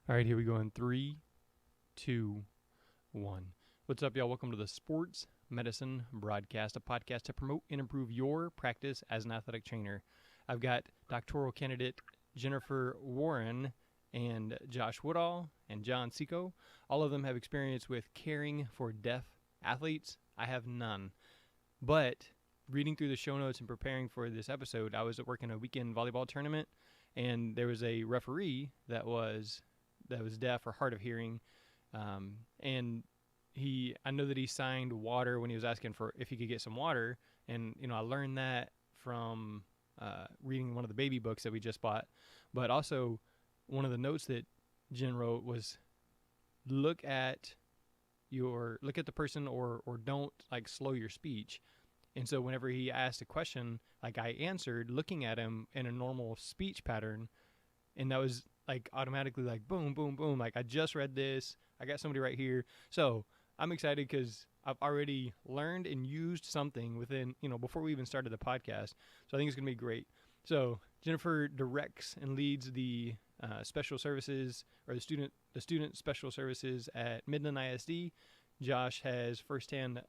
All right, here we go in three, two, one. What's up, y'all? Welcome to the Sports Medicine Broadcast, a podcast to promote and improve your practice as an athletic trainer. I've got doctoral candidate Jennifer Warren and Josh Woodall and John Seco. All of them have experience with caring for deaf athletes. I have none. But reading through the show notes and preparing for this episode, I was working a weekend volleyball tournament, and there was a referee that was deaf or hard of hearing, and I know that he signed water when he was asking for if he could get some water, and I learned that from reading one of the baby books that we just bought. But also, one of the notes that Jen wrote was look at the person, or don't like slow your speech. And so whenever he asked a question, like I answered looking at him in a normal speech pattern, and that was like automatically like boom, boom, boom. Like I just read this. I got somebody right here. So I'm excited because I've already learned and used something within, before we even started the podcast. So I think it's going to be great. So Jennifer directs and leads the special services, or the student special services at Midland ISD. Josh has firsthand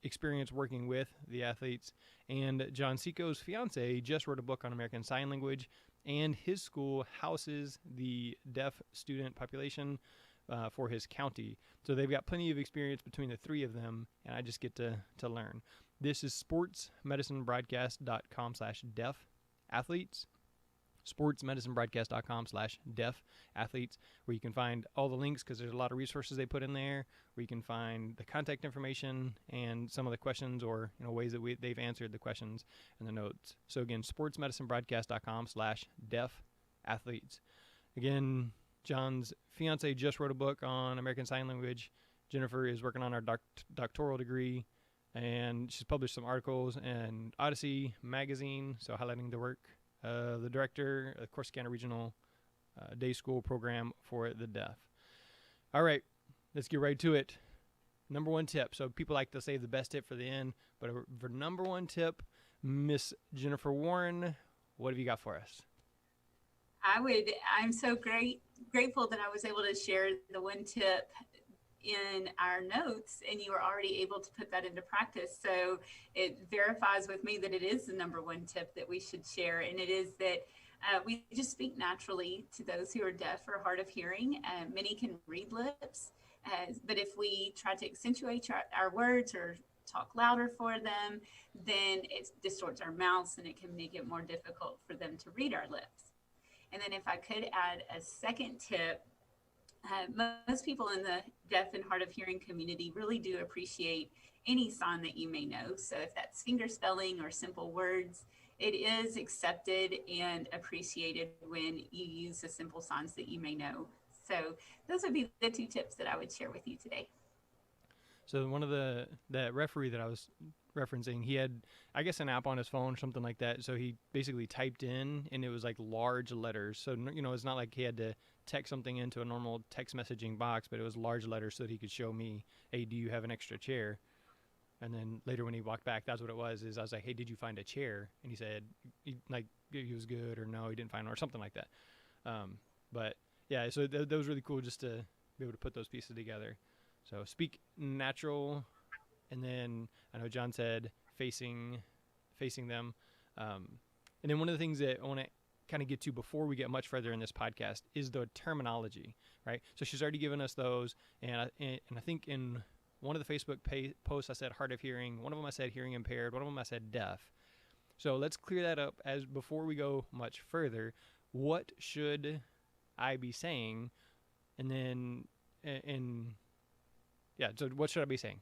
experience working with the athletes, and John Seco's fiance just wrote a book on American Sign Language, and his school houses the deaf student population for his county. So they've got plenty of experience between the three of them, and I just get to learn. This is sportsmedicinebroadcast.com/deaf athletes. sportsmedicinebroadcast.com/deaf athletes, where you can find all the links, because there's a lot of resources they put in there, where you can find the contact information and some of the questions, or ways that they've answered the questions in the notes. So again, sportsmedicinebroadcast.com/deaf athletes. Again, John's fiance just wrote a book on American Sign Language. Jennifer is working on her doctoral degree, and she's published some articles in Odyssey magazine, so highlighting the work. The director of Corsicana Regional Day School Program for the Deaf. All right, let's get right to it. Number one tip. So people like to save the best tip for the end, but for number one tip, Miss Jennifer Warren, what have you got for us? I'm so grateful that I was able to share the one tip in our notes, and you were already able to put that into practice. So it verifies with me that it is the number one tip that we should share. And it is that we just speak naturally to those who are deaf or hard of hearing. Many can read lips, but if we try to accentuate our words or talk louder for them, then it distorts our mouths, and it can make it more difficult for them to read our lips. And then if I could add a second tip, most people in the deaf and hard of hearing community really do appreciate any sign that you may know. So if that's finger spelling or simple words, it is accepted and appreciated when you use the simple signs that you may know. So those would be the two tips that I would share with you today. So one of that referee that I was referencing, he had, I guess, an app on his phone or something like that. So he basically typed in, and it was like large letters. So, it's not like he had to text something into a normal text messaging box, but it was large letters so that he could show me, hey, do you have an extra chair? And then later when he walked back, that's what it was, is I was like, hey, did you find a chair? And he said, he was good, or no, he didn't find one, or something like that. But yeah, so that was really cool just to be able to put those pieces together. So speak natural, and then I know John said facing them. And then one of the things that I want to kind of get to before we get much further in this podcast is the terminology, right? So she's already given us those, and I think in one of the Facebook posts I said hard of hearing, one of them I said hearing impaired, one of them I said deaf. So let's clear that up as before we go much further. What should I be saying? And then so what should I be saying?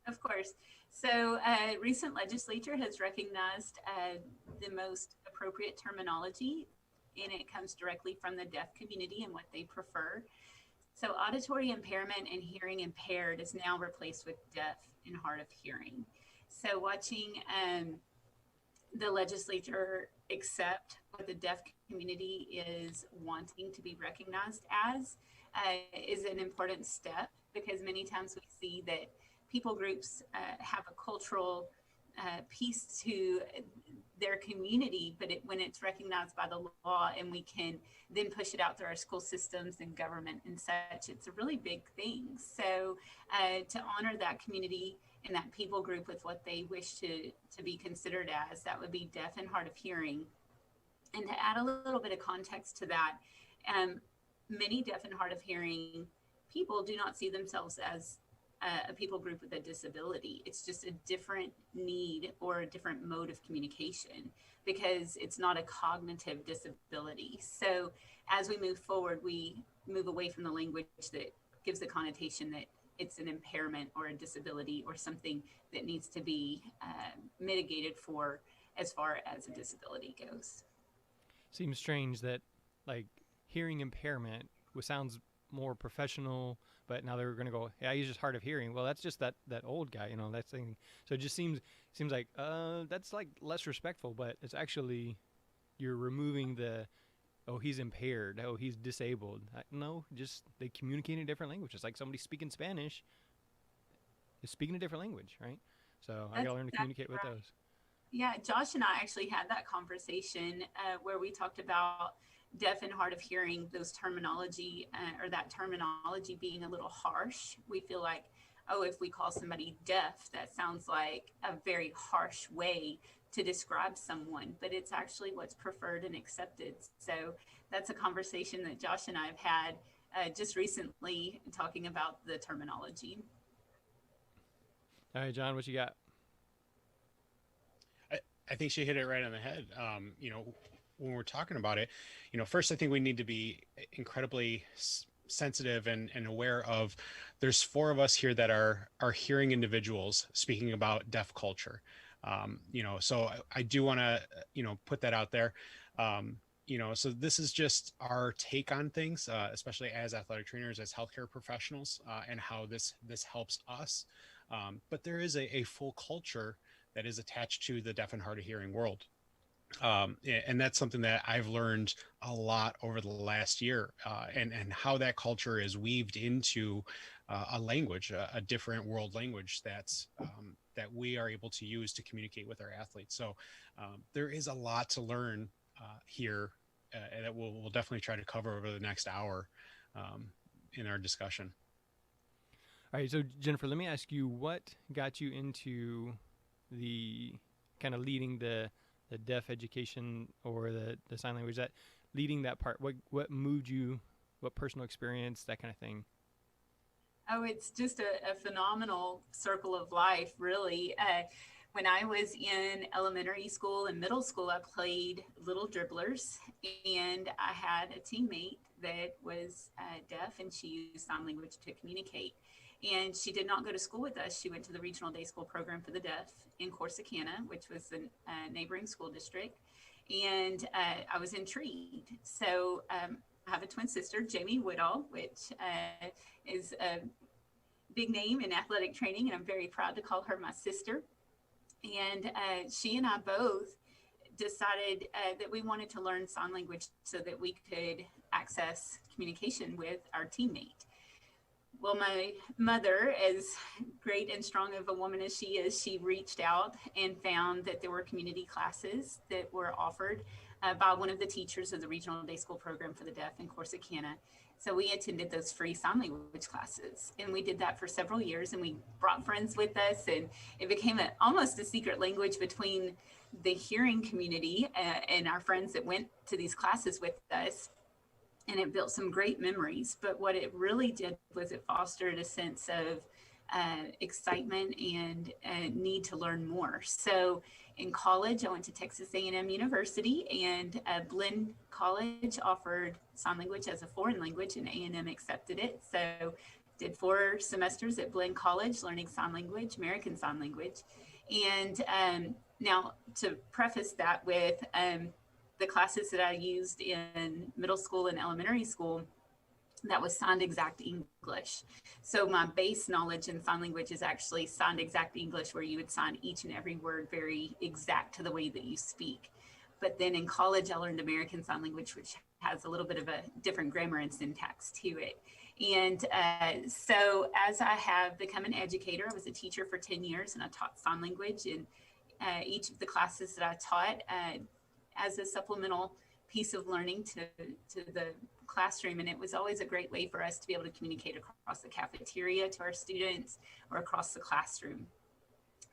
Of course. So recent legislature has recognized the most appropriate terminology, and it comes directly from the deaf community and what they prefer. So auditory impairment and hearing impaired is now replaced with deaf and hard of hearing. So watching the legislature accept what the deaf community is wanting to be recognized as is an important step, because many times we see that people groups have a cultural piece to their community, but when it's recognized by the law and we can then push it out through our school systems and government and such, it's a really big thing. So to honor that community and that people group with what they wish to be considered as, that would be deaf and hard of hearing. And to add a little bit of context to that, many deaf and hard of hearing people do not see themselves as a people group with a disability. It's just a different need or a different mode of communication, because it's not a cognitive disability. So as we move forward, we move away from the language that gives the connotation that it's an impairment or a disability or something that needs to be mitigated for as far as a disability goes. Seems strange that like hearing impairment sounds more professional, but now they're going to go, yeah, he's just hard of hearing. Well, that's just that old guy, you know, that thing. So it just seems like that's like less respectful, but it's actually you're removing the, oh, he's impaired, oh, he's disabled. No, just they communicate in a different language. It's like somebody speaking Spanish is speaking a different language, right? So I got to learn to communicate with those. Yeah, Josh and I actually had that conversation where we talked about deaf and hard of hearing, those terminology or that terminology being a little harsh. We feel like, oh, if we call somebody deaf, that sounds like a very harsh way to describe someone, but it's actually what's preferred and accepted. So that's a conversation that Josh and I have had just recently, talking about the terminology. All right, John, what you got? I think she hit it right on the head. You know, when we're talking about it, you know, first, I think we need to be incredibly sensitive and aware of, there's 4 of us here that are hearing individuals speaking about deaf culture. You know, so I do want to, you know, put that out there. You know, so this is just our take on things, especially as athletic trainers, as healthcare professionals, and how this helps us. But there is a full culture that is attached to the deaf and hard of hearing world. And that's something that I've learned a lot over the last year, and how that culture is weaved into a language, a different world language that's that we are able to use to communicate with our athletes. So there is a lot to learn here, that we'll definitely try to cover over the next hour in our discussion. All right, so Jennifer, let me ask you, what got you into the kind of leading the deaf education or the sign language, that leading that part? What moved you, what personal experience, that kind of thing? Oh, it's just a phenomenal circle of life, really. When I was in elementary school and middle school, I played Little Dribblers, and I had a teammate that was deaf, and she used sign language to communicate. And she did not go to school with us. She went to the Regional Day School Program for the Deaf in Corsicana, which was a neighboring school district. And I was intrigued. So I have a twin sister, Jamie Woodall, which is a big name in athletic training, and I'm very proud to call her my sister. And she and I both decided that we wanted to learn sign language so that we could access communication with our teammate. Well, my mother, as great and strong of a woman as she is, she reached out and found that there were community classes that were offered by one of the teachers of the Regional Day School Program for the Deaf in Corsicana. So we attended those free sign language classes, and we did that for several years, and we brought friends with us, and it became almost a secret language between the hearing community and our friends that went to these classes with us. And it built some great memories. But what it really did was it fostered a sense of excitement and need to learn more. So in college, I went to Texas A&M University, and Blinn College offered sign language as a foreign language, and A&M accepted it. So did 4 semesters at Blinn College learning sign language, American Sign Language. And now to preface that with the classes that I used in middle school and elementary school, that was signed exact English. So my base knowledge in sign language is actually signed exact English, where you would sign each and every word very exact to the way that you speak. But then in college, I learned American Sign Language, which has a little bit of a different grammar and syntax to it. And so as I have become an educator, I was a teacher for 10 years, and I taught sign language in each of the classes that I taught as a supplemental piece of learning to the classroom. And it was always a great way for us to be able to communicate across the cafeteria to our students or across the classroom.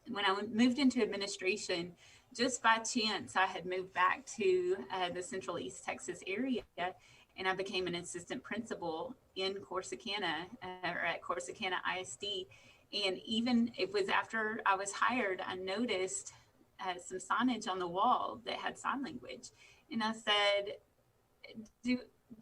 When I moved into administration, just by chance, I had moved back to the Central East Texas area, and I became an assistant principal in Corsicana, or at Corsicana ISD. And even it was after I was hired, I noticed some signage on the wall that had sign language. And I said, do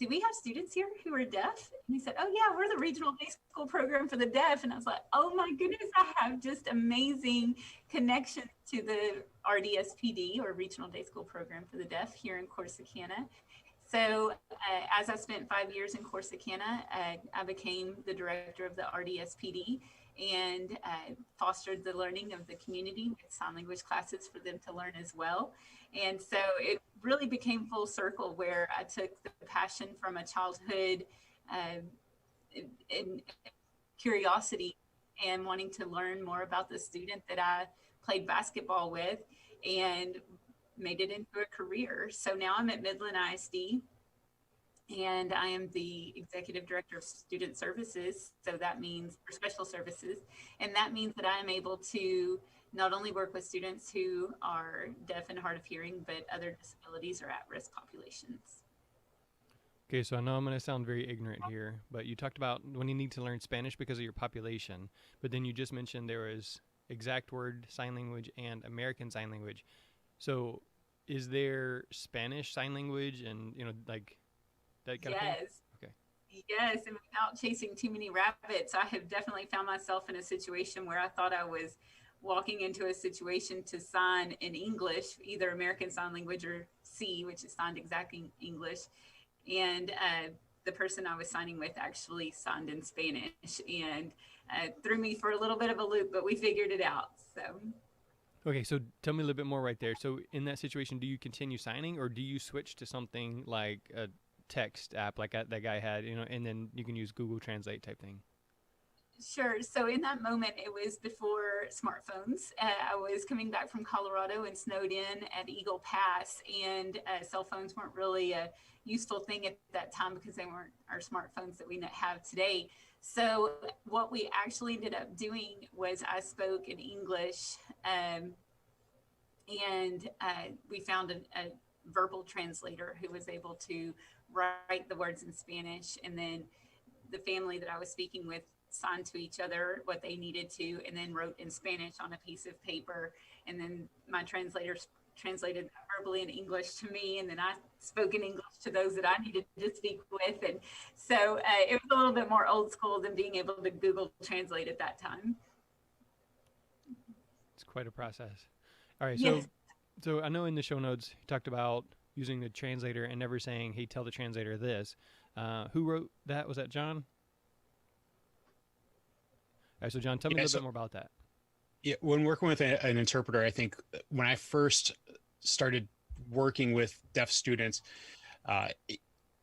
we have students here who are deaf? And he said, oh yeah, we're the regional day school program for the deaf. And I was like, oh my goodness, I have just amazing connection to the RDSPD, or Regional Day School Program for the Deaf, here in Corsicana. So as I spent 5 years in Corsicana, I became the director of the RDSPD and fostered the learning of the community with sign language classes for them to learn as well. And so it really became full circle, where I took the passion from a childhood and curiosity and wanting to learn more about the student that I played basketball with, and made it into a career. So now I'm at Midland ISD, and I am the executive director of student services. So that means for special services. And that means that I am able to not only work with students who are deaf and hard of hearing, but other disabilities or at-risk populations. Okay, so I know I'm going to sound very ignorant here, but you talked about when you need to learn Spanish because of your population, but then you just mentioned there was exact word sign language and American Sign Language. So is there Spanish Sign Language and, like that kind of thing? Yes. Okay. Yes, and without chasing too many rabbits, I have definitely found myself in a situation where I thought I was walking into a situation to sign in English, either American Sign Language or C, which is signed exactly English. And the person I was signing with actually signed in Spanish, and threw me for a little bit of a loop, but we figured it out. So. Okay, so tell me a little bit more right there. So in that situation, do you continue signing, or do you switch to something like a text app like that guy had, and then you can use Google Translate type thing? Sure. So in that moment, it was before smartphones. I was coming back from Colorado and snowed in at Eagle Pass, and cell phones weren't really a useful thing at that time because they weren't our smartphones that we have today. So what we actually ended up doing was I spoke in English, and we found a verbal translator who was able to write the words in Spanish, and then the family that I was speaking with signed to each other what they needed to, and then wrote in Spanish on a piece of paper, and then my translators translated verbally in English to me, and then I spoke in English to those that I needed to speak with. And so it was a little bit more old school than being able to Google Translate at that time. It's quite a process. All right, yes. So I know in the show notes you talked about using the translator and never saying, hey, tell the translator this. Who wrote that? Was that John? All right, so John, tell me a little bit more about that. Yeah, when working with an interpreter, I think when I first started working with deaf students,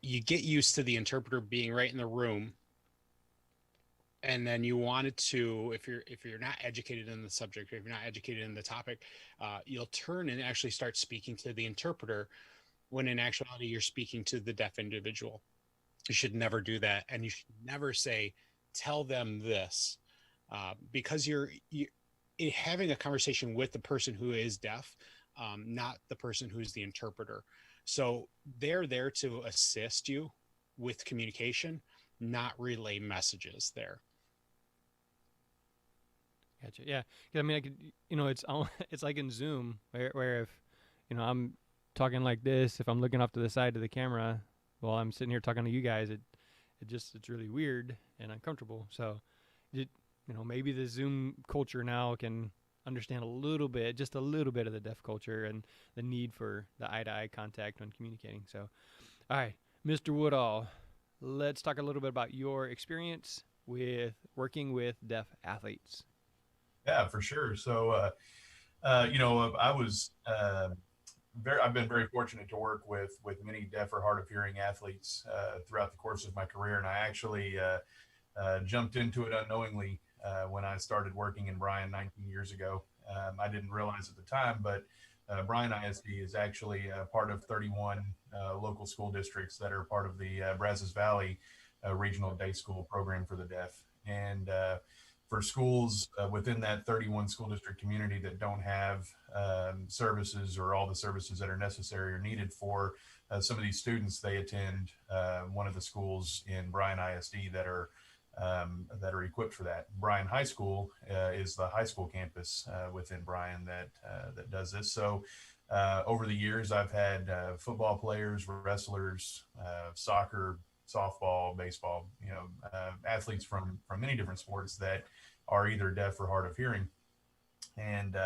you get used to the interpreter being right in the room, and then you wanted to, if you're not educated in the subject, or if you're not educated in the topic, you'll turn and actually start speaking to the interpreter, when in actuality you're speaking to the deaf individual. You should never do that, and you should never say, "Tell them this," because you're having a conversation with the person who is deaf, not the person who's the interpreter. So they're there to assist you with communication, not relay messages there. Gotcha. Yeah. I mean, I could, it's like in Zoom where if, I'm talking like this, if I'm looking off to the side of the camera while I'm sitting here talking to you guys, it's really weird and uncomfortable. So maybe the Zoom culture now can understand just a little bit of the deaf culture and the need for the eye-to-eye contact when communicating. So, all right, Mr. Woodall, let's talk a little bit about your experience with working with deaf athletes. Yeah, for sure. So, I've been very fortunate to work with many deaf or hard of hearing athletes throughout the course of my career, and I actually jumped into it unknowingly when I started working in Bryan 19 years ago. I didn't realize at the time, but Bryan ISD is actually part of 31 local school districts that are part of the Brazos Valley Regional Day School Program for the Deaf. And for schools within that 31 school district community that don't have services or all the services that are necessary or needed for some of these students, they attend one of the schools in Bryan ISD that are equipped for that. Bryan High School is the high school campus within Bryan that does this. So over the years, I've had football players, wrestlers, soccer, softball, baseball, athletes from many different sports that are either deaf or hard of hearing. And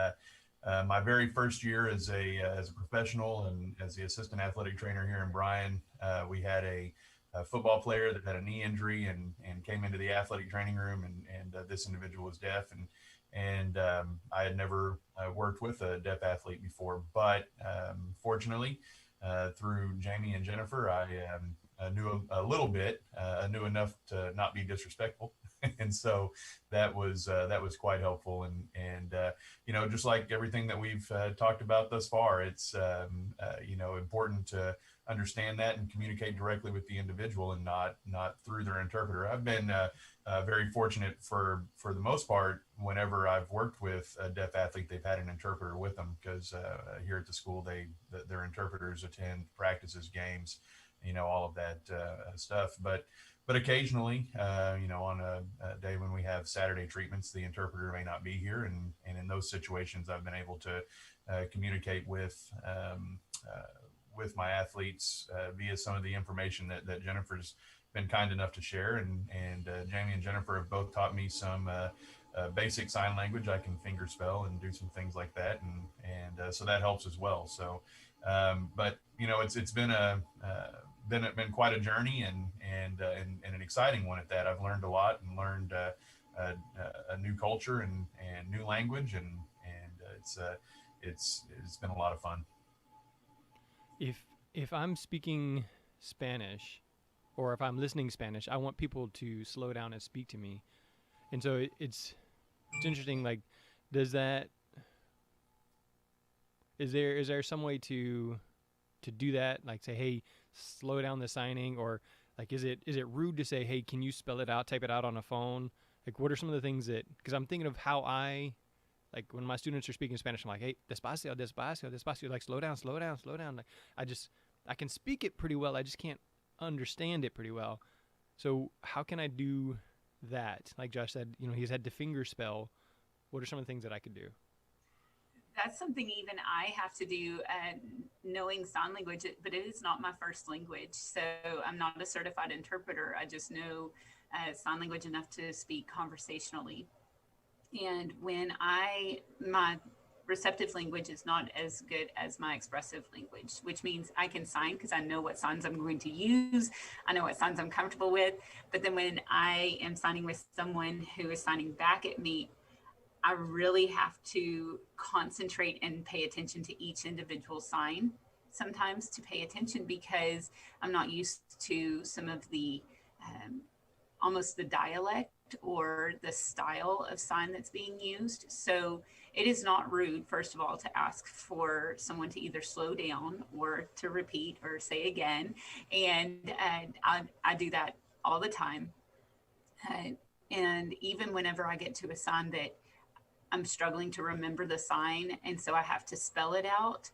my very first year as a professional and as the assistant athletic trainer here in Bryan, we had a football player that had a knee injury and came into the athletic training room, and this individual was deaf, and I had never worked with a deaf athlete before, but fortunately through Jamie and Jennifer, I knew a little bit, knew enough to not be disrespectful, and so that was quite helpful. And just like everything that we've talked about thus far, it's important to understand that and communicate directly with the individual and not through their interpreter. I've been very fortunate for the most part. Whenever I've worked with a deaf athlete, they've had an interpreter with them, because here at the school, their interpreters attend practices, games, all of that stuff. But occasionally, on a day when we have Saturday treatments, the interpreter may not be here, and in those situations, I've been able to communicate with my athletes via some of the information that Jennifer's been kind enough to share, and Jamie and Jennifer have both taught me some basic sign language. I can finger spell and do some things like that, and so that helps as well. So, but it's been been quite a journey and an exciting one at that. I've learned a lot and learned a new culture and new language, and it's been a lot of fun. If I'm speaking Spanish, or if I'm listening Spanish, I want people to slow down and speak to me. And so it's interesting. Like, is there some way to do that? Like, say, hey, slow down the signing, or like, is it rude to say, hey, can you spell it out, type it out on a phone? Like, what are some of the things because I'm thinking of how like when my students are speaking Spanish, I'm like, hey, despacio, despacio, despacio, like slow down, slow down, slow down. Like, I can speak it pretty well. I just can't understand it pretty well. So how can I do that? Like Josh said, he's had to finger spell. What are some of the things that I could do? That's something even I have to do, knowing sign language, but it is not my first language. So I'm not a certified interpreter. I just know sign language enough to speak conversationally. And when my receptive language is not as good as my expressive language, which means I can sign because I know what signs I'm going to use. I know what signs I'm comfortable with. But then when I am signing with someone who is signing back at me, I really have to concentrate and pay attention to each individual sign sometimes to pay attention, because I'm not used to some of the almost the dialect or the style of sign that's being used. So it is not rude, first of all, to ask for someone to either slow down or to repeat or say again. And I do that all the time. And even whenever I get to a sign that I'm struggling to remember the sign, and so I have to spell it out,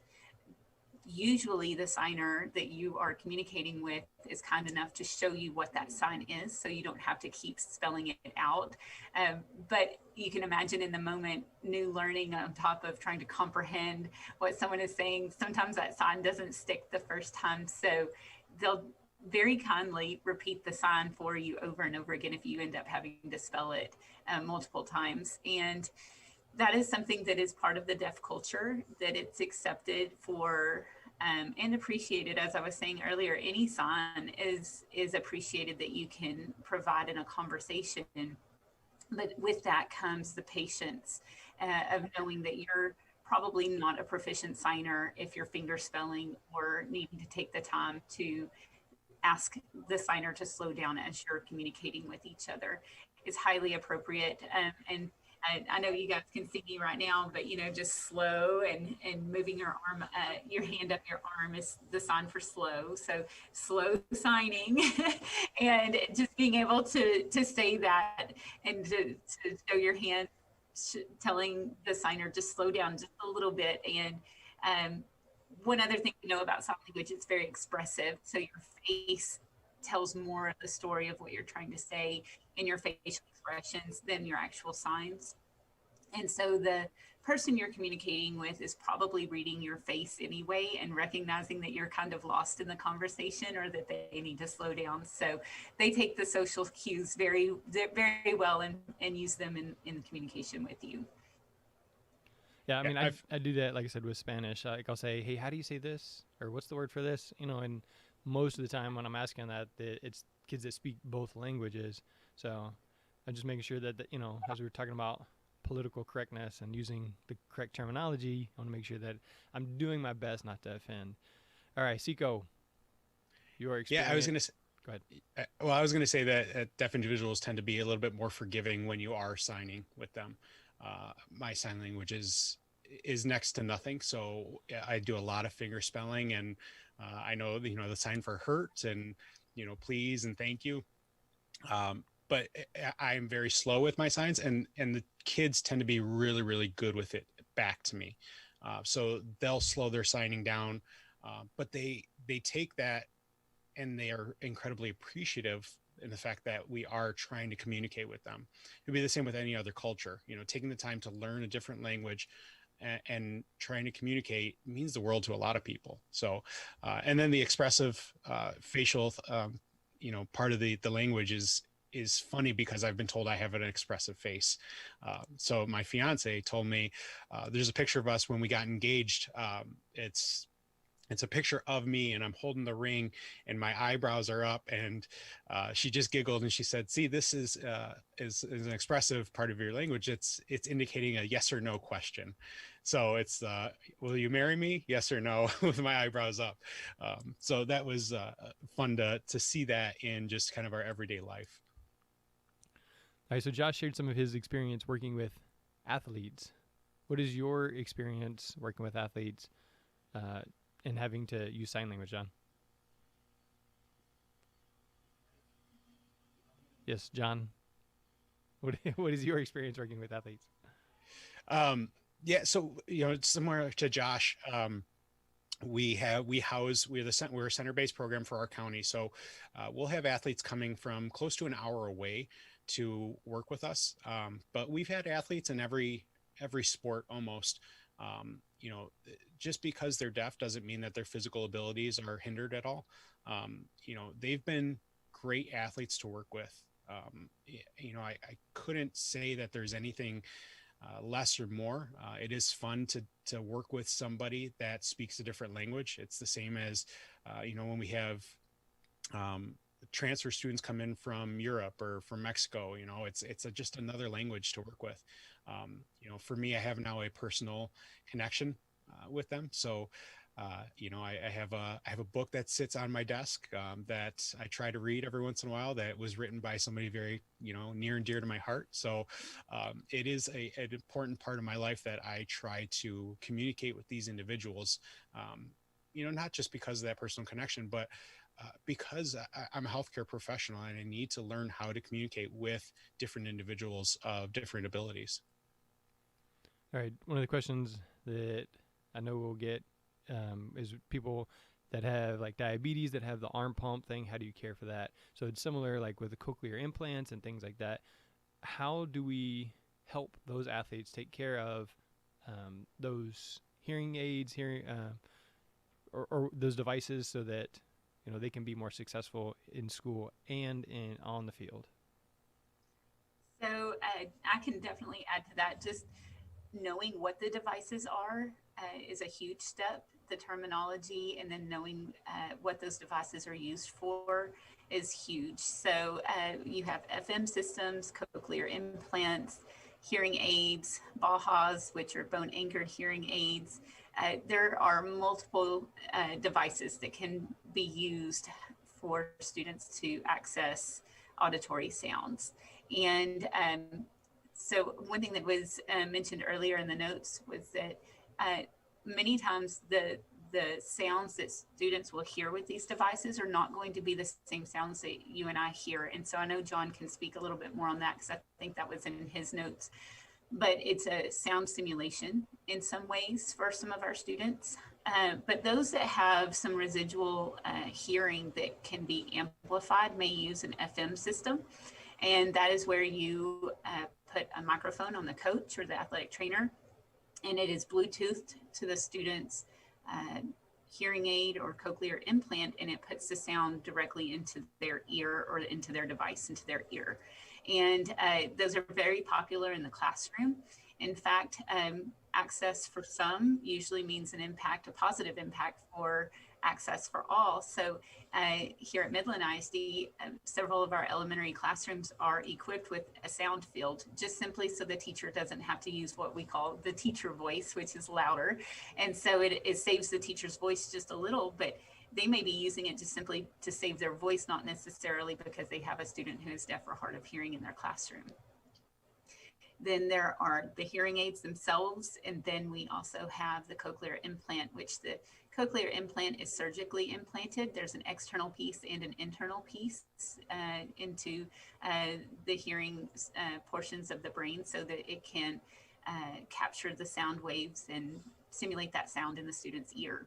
usually the signer that you are communicating with is kind enough to show you what that sign is, so you don't have to keep spelling it out. But you can imagine in the moment, new learning on top of trying to comprehend what someone is saying, sometimes that sign doesn't stick the first time. So they'll very kindly repeat the sign for you over and over again if you end up having to spell it multiple times. And that is something that is part of the deaf culture, that it's accepted for and appreciated. As I was saying earlier, any sign is appreciated that you can provide in a conversation. But with that comes the patience of knowing that you're probably not a proficient signer if you're finger spelling or needing to take the time to ask the signer to slow down as you're communicating with each other is highly appropriate. And I know you guys can see me right now, but just slow and moving your arm, your hand up your arm is the sign for slow. So slow signing, and just being able to say that and to show your hand, telling the signer just slow down just a little bit. And one other thing to know about sign language, it's very expressive. So your face tells more of the story of what you're trying to say in your facial expressions than your actual signs. And so the person you're communicating with is probably reading your face anyway and recognizing that you're kind of lost in the conversation or that they need to slow down. So they take the social cues very, very well and use them in communication with you. Yeah, I mean, I do that, like I said, with Spanish. Like I'll say, hey, how do you say this? Or what's the word for this? And most of the time when I'm asking that, it's kids that speak both languages. So I'm just making sure that, as we were talking about political correctness and using the correct terminology, I want to make sure that I'm doing my best not to offend. All right, Seiko, your experience. Yeah, I was going to go ahead. Well, I was going to say that deaf individuals tend to be a little bit more forgiving when you are signing with them. My sign language is next to nothing, so I do a lot of finger spelling, and I know the sign for hurt and please and thank you. But I'm very slow with my signs, and the kids tend to be really, really good with it back to me. So they'll slow their signing down, but they take that and they are incredibly appreciative in the fact that we are trying to communicate with them. It'd be the same with any other culture. Taking the time to learn a different language and trying to communicate means the world to a lot of people. So, and then the expressive facial, part of the language is funny because I've been told I have an expressive face. So my fiance told me, there's a picture of us when we got engaged. It's a picture of me and I'm holding the ring and my eyebrows are up, and she just giggled and she said, see, this is an expressive part of your language. It's indicating a yes or no question. So it's, will you marry me? Yes or no, with my eyebrows up. So that was fun to see that in just kind of our everyday life. All right, so Josh shared some of his experience working with athletes. What is your experience working with athletes and having to use sign language, John? Yes, John. What is your experience working with athletes? Yeah, so it's similar to Josh. We're a center-based program for our county, so we'll have athletes coming from close to an hour away to work with us. But we've had athletes in every sport almost. Just because they're deaf doesn't mean that their physical abilities are hindered at all. They've been great athletes to work with. I couldn't say that there's anything less or more. It is fun to work with somebody that speaks a different language. It's the same as, when we have transfer students come in from Europe or from Mexico, it's just another language to work with. For me, I have now a personal connection with them. So, I have a book that sits on my desk that I try to read every once in a while, that was written by somebody very, near and dear to my heart. So it is an important part of my life that I try to communicate with these individuals, not just because of that personal connection, but because I'm a healthcare professional and I need to learn how to communicate with different individuals of different abilities. All right. One of the questions that I know we'll get is people that have like diabetes, that have the arm pump thing. How do you care for that? So it's similar like with the cochlear implants and things like that. How do we help those athletes take care of those hearing aids, or those devices so that they can be more successful in school and on the field? So I can definitely add to that. Just knowing what the devices are is a huge step. The terminology and then knowing what those devices are used for is huge. So you have FM systems, cochlear implants, hearing aids, BAHAs, which are bone anchored hearing aids. There are multiple devices that can be used for students to access auditory sounds. And So one thing that was mentioned earlier in the notes was that many times the sounds that students will hear with these devices are not going to be the same sounds that you and I hear. And so I know John can speak a little bit more on that because I think that was in his notes. But it's a sound simulation in some ways for some of our students. But those that have some residual hearing that can be amplified may use an FM system. And that is where you put a microphone on the coach or the athletic trainer, and it is Bluetoothed to the student's hearing aid or cochlear implant, and it puts the sound directly into their ear or into their device, into their ear. And those are very popular in the classroom. In fact, access for some usually means a positive impact for access for all. So here at Midland ISD, several of our elementary classrooms are equipped with a sound field, just simply so the teacher doesn't have to use what we call the teacher voice, which is louder. And so it saves the teacher's voice just a little, but they may be using it just simply to save their voice, not necessarily because they have a student who is deaf or hard of hearing in their classroom. Then there are the hearing aids themselves, and then we also have the cochlear implant, which the cochlear implant is surgically implanted. There's an external piece and an internal piece into the hearing portions of the brain so that it can capture the sound waves and simulate that sound in the student's ear.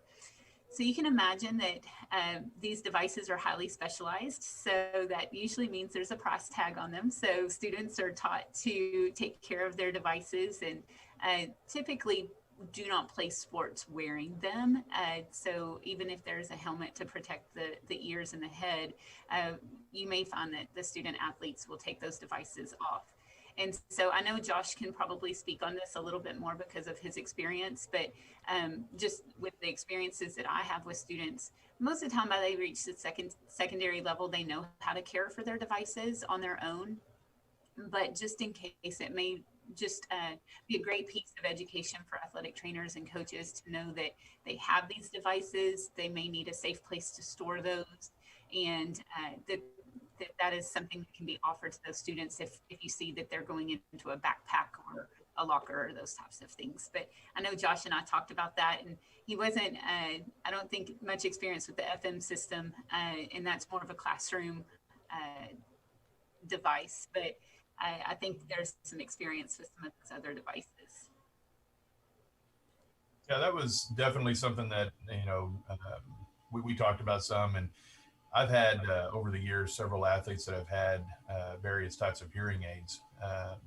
So you can imagine that these devices are highly specialized. So that usually means there's a price tag on them. So students are taught to take care of their devices and typically do not play sports wearing them. So even if there's a helmet to protect the ears and the head, you may find that the student athletes will take those devices off. And so I know Josh can probably speak on this a little bit more because of his experience, but just with the experiences that I have with students, most of the time by they reach the secondary level, they know how to care for their devices on their own. But just in case, it may just be a great piece of education for athletic trainers and coaches to know that they have these devices, they may need a safe place to store those, and that is something that can be offered to those students if you see that they're going into a backpack or a locker or those types of things. But I know Josh and I talked about that, and he wasn't, I don't think, much experience with the FM system, and that's more of a classroom device. But I think there's some experience with some of those other devices. Yeah, that was definitely something that, we talked about some, and I've had over the years several athletes that have had various types of hearing aids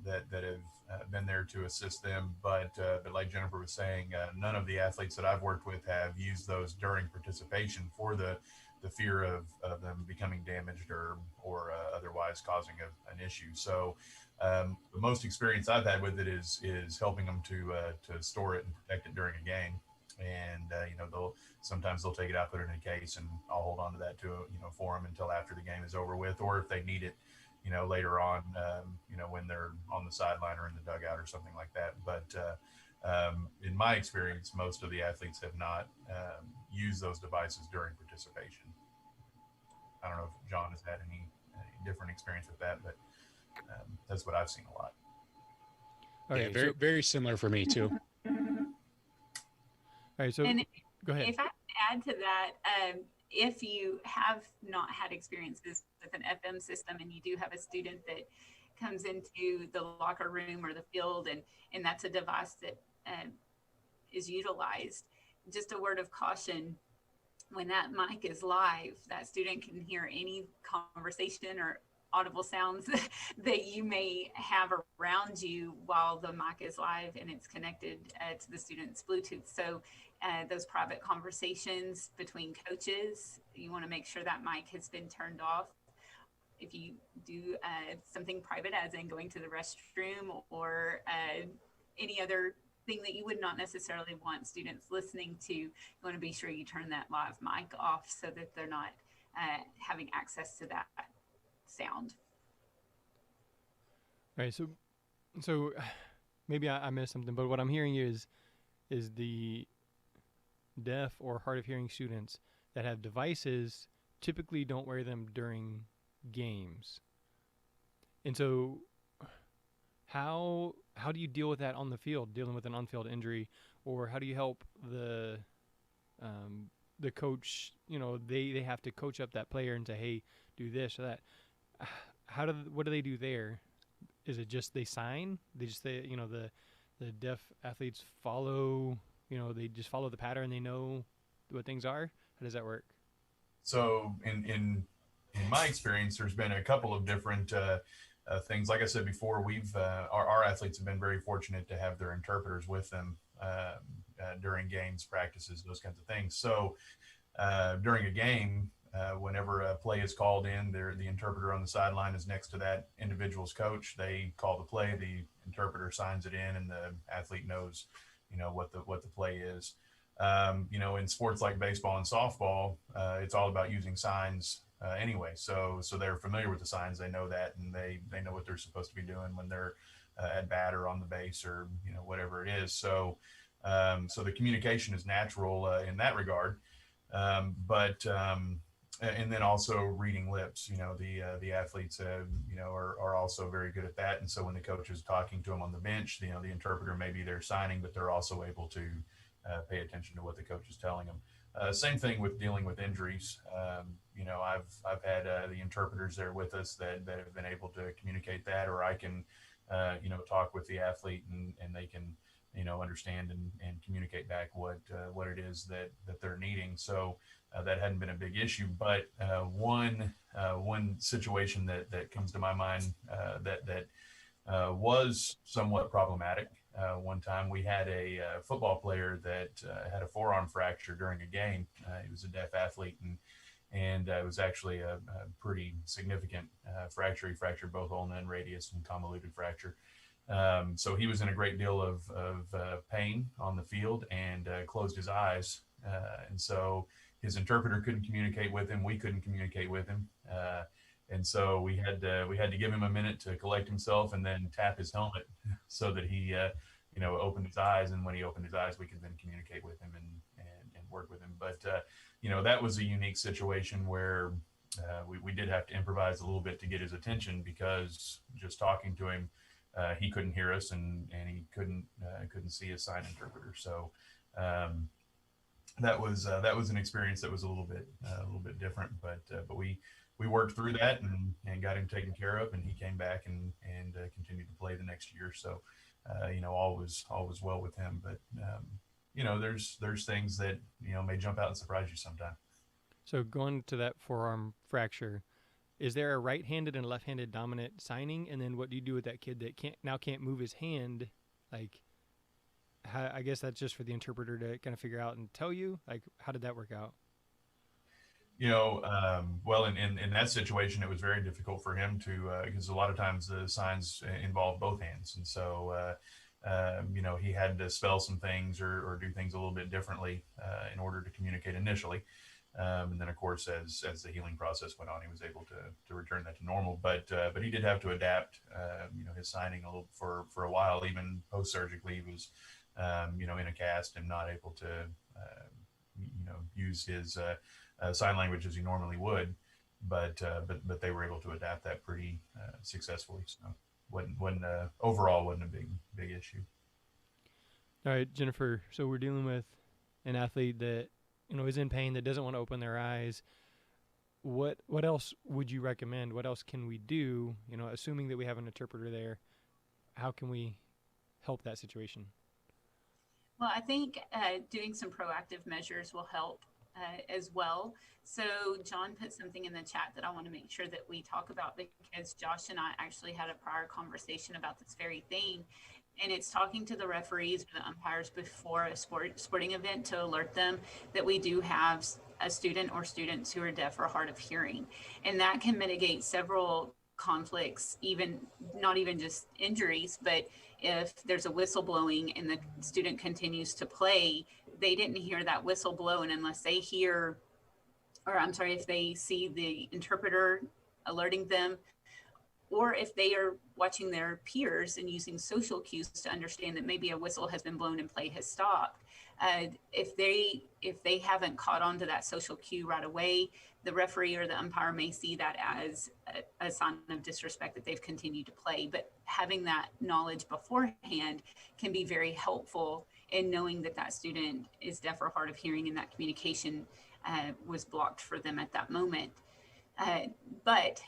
that have been there to assist them. But like Jennifer was saying, none of the athletes that I've worked with have used those during participation for the fear of them becoming damaged or otherwise causing an issue. So the most experience I've had with it is helping them to store it and protect it during a game. And sometimes they'll take it out, put it in a case, and I'll hold on to that for them until after the game is over with, or if they need it, later on, when they're on the sideline or in the dugout or something like that. But in my experience, most of the athletes have not used those devices during participation. I don't know if John has had any different experience with that, but that's what I've seen a lot. Okay, yeah, very, very similar for me too. All right, so go ahead. If I add to that, if you have not had experiences with an FM system and you do have a student that comes into the locker room or the field and that's a device that is utilized, just a word of caution: when that mic is live, that student can hear any conversation or audible sounds that you may have around you while the mic is live and it's connected to the student's Bluetooth. So those private conversations between coaches, you want to make sure that mic has been turned off. If you do something private, as in going to the restroom or any other thing that you would not necessarily want students listening to, you want to be sure you turn that live mic off so that they're not having access to that sound. All right, so maybe I missed something, but what I'm hearing is the deaf or hard of hearing students that have devices typically don't wear them during games. And so How do you deal with that on the field, dealing with an on-field injury, or how do you help the coach? You know, they have to coach up that player and say, hey, do this or that. What do they do there? Is it just they sign? They just say, you know, the deaf athletes follow, you know, they just follow the pattern. They know what things are. How does that work? So in my experience, there's been a couple of different things. Like I said before, we've our athletes have been very fortunate to have their interpreters with them during games, practices, those kinds of things. So during a game, whenever a play is called in, the interpreter on the sideline is next to that individual's coach. They call the play, the interpreter signs it in, and the athlete knows, you know, what the play is. You know, in sports like baseball and softball, it's all about using signs anyway. So they're familiar with the signs. They know that, and they know what they're supposed to be doing when they're at bat or on the base or, you know, whatever it is. So the communication is natural in that regard. And then also reading lips, you know, the athletes, you know, are also very good at that. And so when the coach is talking to them on the bench, you know, the interpreter may be there signing, but they're also able to pay attention to what the coach is telling them. Same thing with dealing with injuries. You know, I've had the interpreters there with us that have been able to communicate that, or I can, you know, talk with the athlete and they can, you know, understand and communicate back what it is that they're needing. So that hadn't been a big issue. But one situation that comes to my mind that was somewhat problematic. One time we had a football player that had a forearm fracture during a game. He was a deaf athlete, and it was actually a pretty significant fracture. He fractured both ulna and radius and convoluted fracture. So he was in a great deal of pain on the field and closed his eyes. And so his interpreter couldn't communicate with him. We couldn't communicate with him. And so we had to give him a minute to collect himself and then tap his helmet so that he, you know, opened his eyes. And when he opened his eyes, we could then communicate with him and work with him. But, you know, that was a unique situation where we did have to improvise a little bit to get his attention, because just talking to him, he couldn't hear us and he couldn't see a sign interpreter. So that was an experience that was a little bit different, but we worked through that and got him taken care of, and he came back and continued to play the next year. So you know, all was well with him. But you know, there's things that, you know, may jump out and surprise you sometime. So going to that forearm fracture, is there a right-handed and left-handed dominant signing? And then what do you do with that kid that can't move his hand? Like, I guess that's just for the interpreter to kind of figure out and tell you. Like, how did that work out? You know, well, in that situation, it was very difficult for him to, because a lot of times the signs involve both hands. And so, you know, he had to spell some things or do things a little bit differently in order to communicate initially. And then, of course, as the healing process went on, he was able to return that to normal. But he did have to adapt, you know, his signing a little for a while. Even post-surgically, he was, you know, in a cast and not able to, you know, use his sign language as he normally would. But they were able to adapt that pretty successfully. So overall wasn't a big issue. All right, Jennifer. So we're dealing with an athlete that, you know, is in pain, that doesn't want to open their eyes. What else would you recommend? What else can we do? You know, assuming that we have an interpreter there, how can we help that situation? Well, I think doing some proactive measures will help as well. So John put something in the chat that I want to make sure that we talk about, because Josh and I actually had a prior conversation about this very thing. And it's talking to the referees or the umpires before a sporting event to alert them that we do have a student or students who are deaf or hard of hearing. And that can mitigate several conflicts, not even just injuries, but if there's a whistle blowing and the student continues to play, they didn't hear that whistle blow. And unless they if they see the interpreter alerting them, or if they are watching their peers and using social cues to understand that maybe a whistle has been blown and play has stopped, if they haven't caught on to that social cue right away, the referee or the umpire may see that as a sign of disrespect that they've continued to play. But having that knowledge beforehand can be very helpful in knowing that that student is deaf or hard of hearing, and that communication was blocked for them at that moment. But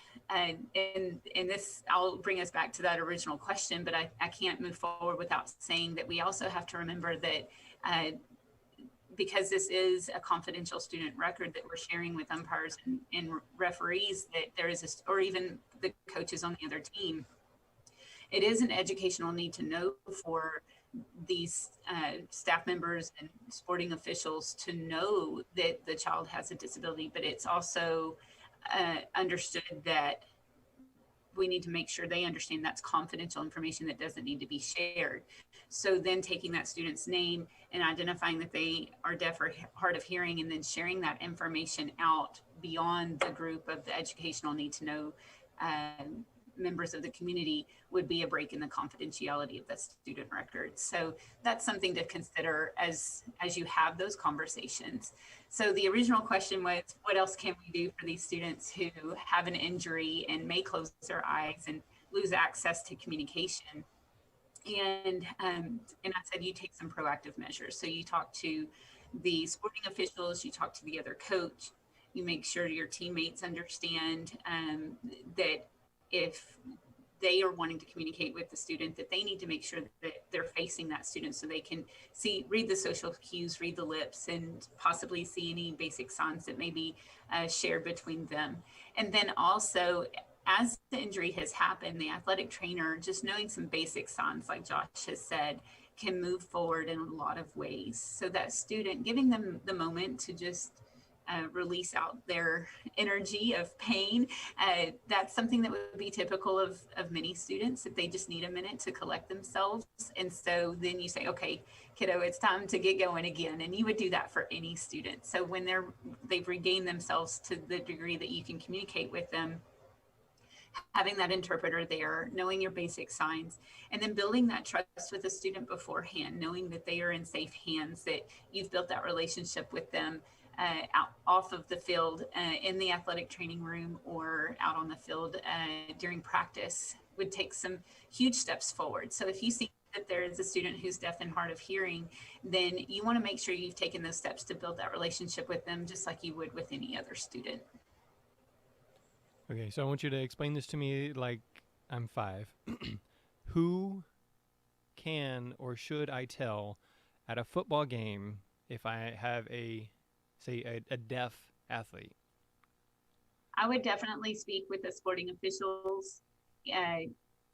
this, I'll bring us back to that original question, but I can't move forward without saying that we also have to remember that because this is a confidential student record that we're sharing with umpires and referees, that there is or even the coaches on the other team, it is an educational need to know for these staff members and sporting officials to know that the child has a disability, but it's also understood that we need to make sure they understand that's confidential information that doesn't need to be shared. So then taking that student's name and identifying that they are deaf or hard of hearing, and then sharing that information out beyond the group of the educational need to know members of the community would be a break in the confidentiality of the student record. So that's something to consider as you have those conversations. So the original question was, what else can we do for these students who have an injury and may close their eyes and lose access to communication? And I said, you take some proactive measures. So you talk to the sporting officials, you talk to the other coach, you make sure your teammates understand that if they are wanting to communicate with the student, that they need to make sure that they're facing that student so they can read the social cues, read the lips, and possibly see any basic signs that may be shared between them. And then also, as the injury has happened, the athletic trainer, just knowing some basic signs, like Josh has said, can move forward in a lot of ways. So that student, giving them the moment to just release out their energy of pain. That's something that would be typical of many students, that they just need a minute to collect themselves. And so then you say, okay, kiddo, it's time to get going again. And you would do that for any student. So when they've regained themselves to the degree that you can communicate with them, having that interpreter there, knowing your basic signs, and then building that trust with the student beforehand, knowing that they are in safe hands, that you've built that relationship with them out off of the field, in the athletic training room, or out on the field during practice, would take some huge steps forward. So if you see that there is a student who's deaf and hard of hearing, then you want to make sure you've taken those steps to build that relationship with them, just like you would with any other student. Okay, so I want you to explain this to me like I'm 5. Who can or should I tell at a football game if I have a deaf athlete? I would definitely speak with the sporting officials,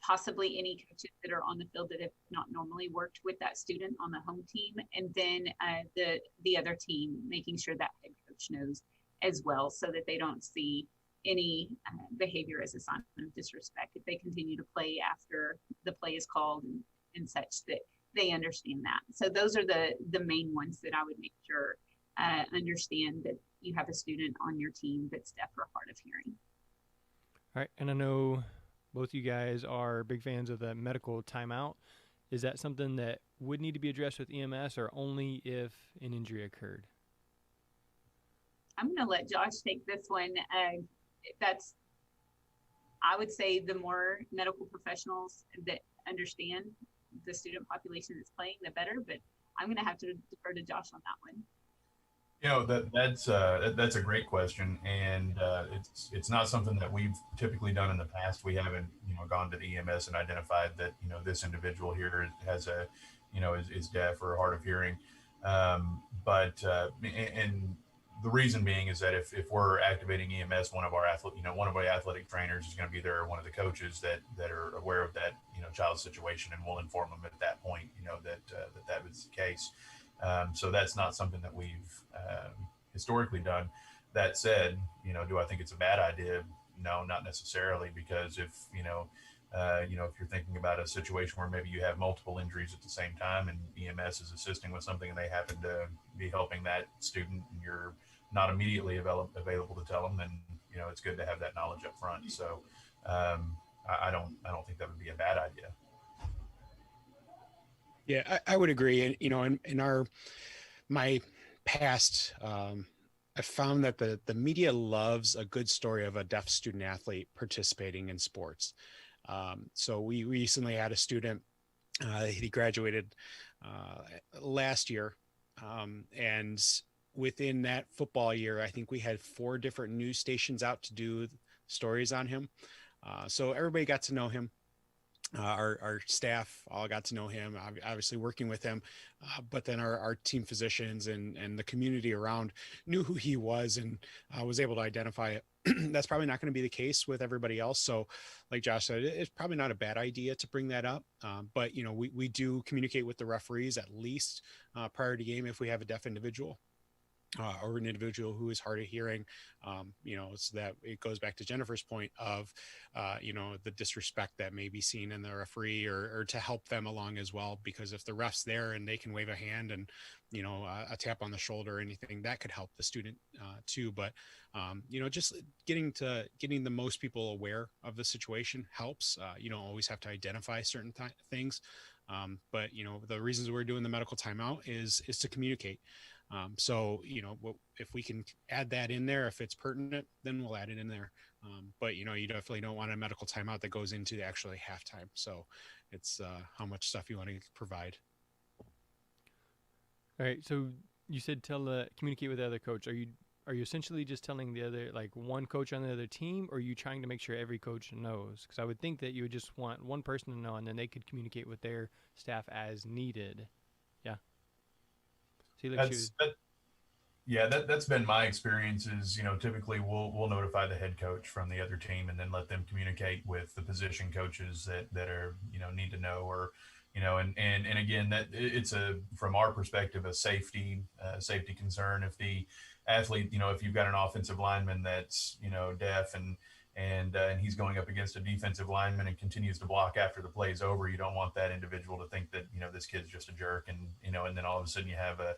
possibly any coaches that are on the field that have not normally worked with that student on the home team, and then the other team, making sure that head coach knows as well, so that they don't see any behavior as a sign of disrespect if they continue to play after the play is called and such, that they understand that. So those are the main ones that I would make sure understand that you have a student on your team that's deaf or hard of hearing. All right, and I know both you guys are big fans of the medical timeout. Is that something that would need to be addressed with EMS, or only if an injury occurred? I'm going to let Josh take this one. I would say the more medical professionals that understand the student population that's playing, the better, but I'm going to have to defer to Josh on that one. You know, that's a great question, and it's not something that we've typically done in the past. We haven't, gone to the EMS and identified that, this individual here has is deaf or hard of hearing. But the reason being is that if we're activating EMS, one of our athletic trainers is going to be there, or one of the coaches that are aware of that, child's situation, and we'll inform them at that point, that was the case. So that's not something that we've historically done. That said, do I think it's a bad idea? No, not necessarily, because if you're thinking about a situation where maybe you have multiple injuries at the same time, and EMS is assisting with something, and they happen to be helping that student, and you're not immediately available to tell them, then it's good to have that knowledge up front. So I don't think that would be a bad idea. Yeah, I would agree. And, in our my past, I found that the media loves a good story of a deaf student athlete participating in sports. So we recently had a student, he graduated last year. And within that football year, I think we had 4 different news stations out to do stories on him. So everybody got to know him. Our staff all got to know him, obviously working with him, but then our team physicians and the community around knew who he was and was able to identify it. That's probably not going to be the case with everybody else. So like Josh said, it's probably not a bad idea to bring that up. But, we do communicate with the referees at least prior to game if we have a deaf individual. Or an individual who is hard of hearing, so that it goes back to Jennifer's point of, the disrespect that may be seen in the referee or to help them along as well. Because if the ref's there and they can wave a hand and, a tap on the shoulder or anything, that could help the student too. But, just getting the most people aware of the situation helps. You don't always have to identify certain things. But, the reasons we're doing the medical timeout is to communicate. So, if we can add that in there, if it's pertinent, then we'll add it in there. But, you definitely don't want a medical timeout that goes into actually halftime. So it's how much stuff you want to provide. All right. So you said communicate with the other coach. Are you essentially just telling the other, like one coach on the other team, or are you trying to make sure every coach knows? Because I would think that you would just want one person to know, and then they could communicate with their staff as needed. Yeah. That's been my experience is, typically we'll notify the head coach from the other team and then let them communicate with the position coaches that are, need to know, or, and again, that it's from our perspective, a safety concern. If the athlete, if you've got an offensive lineman that's, deaf and he's going up against a defensive lineman and continues to block after the play's over, you don't want that individual to think that, this kid's just a jerk and, and then all of a sudden you have a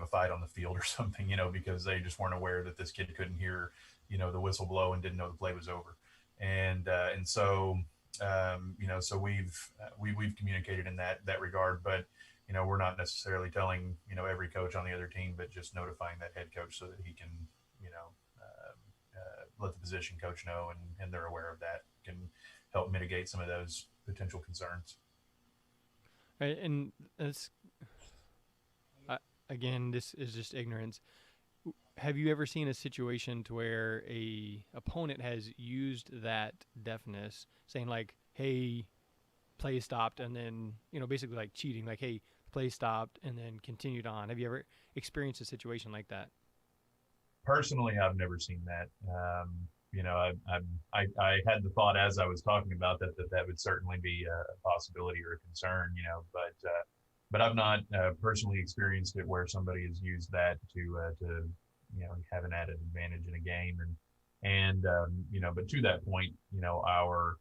fight on the field or something, because they just weren't aware that this kid couldn't hear, the whistle blow and didn't know the play was over. And so, so we've communicated in that regard, but, we're not necessarily telling, every coach on the other team, but just notifying that head coach so that he can, let the position coach know and they're aware of that, can help mitigate some of those potential concerns. Right, and again, this is just ignorance. Have you ever seen a situation to where a opponent has used that deafness, saying like, "Hey, play stopped," and then basically like cheating, like, "Hey, play stopped," and then continued on? Have you ever experienced a situation like that? Personally, I've never seen that. I had the thought as I was talking about that would certainly be a possibility or a concern, but I've not personally experienced it where somebody has used that to have an added advantage in a game, and but to that point, our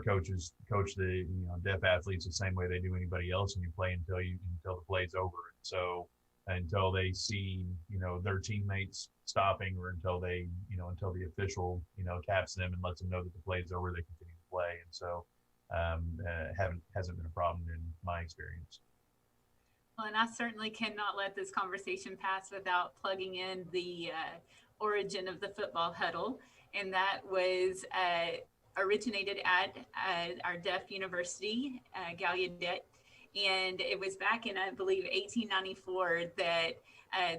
coaches coach the deaf athletes the same way they do anybody else, and you play until the play's over. And so until they see their teammates stopping, or until the official taps them and lets them know that the play is over, they continue to play. And so hasn't been a problem in my experience. Well, and I certainly cannot let this conversation pass without plugging in the origin of the football huddle, and that was originated at our deaf university, Gallaudet. And it was back in, I believe, 1894 that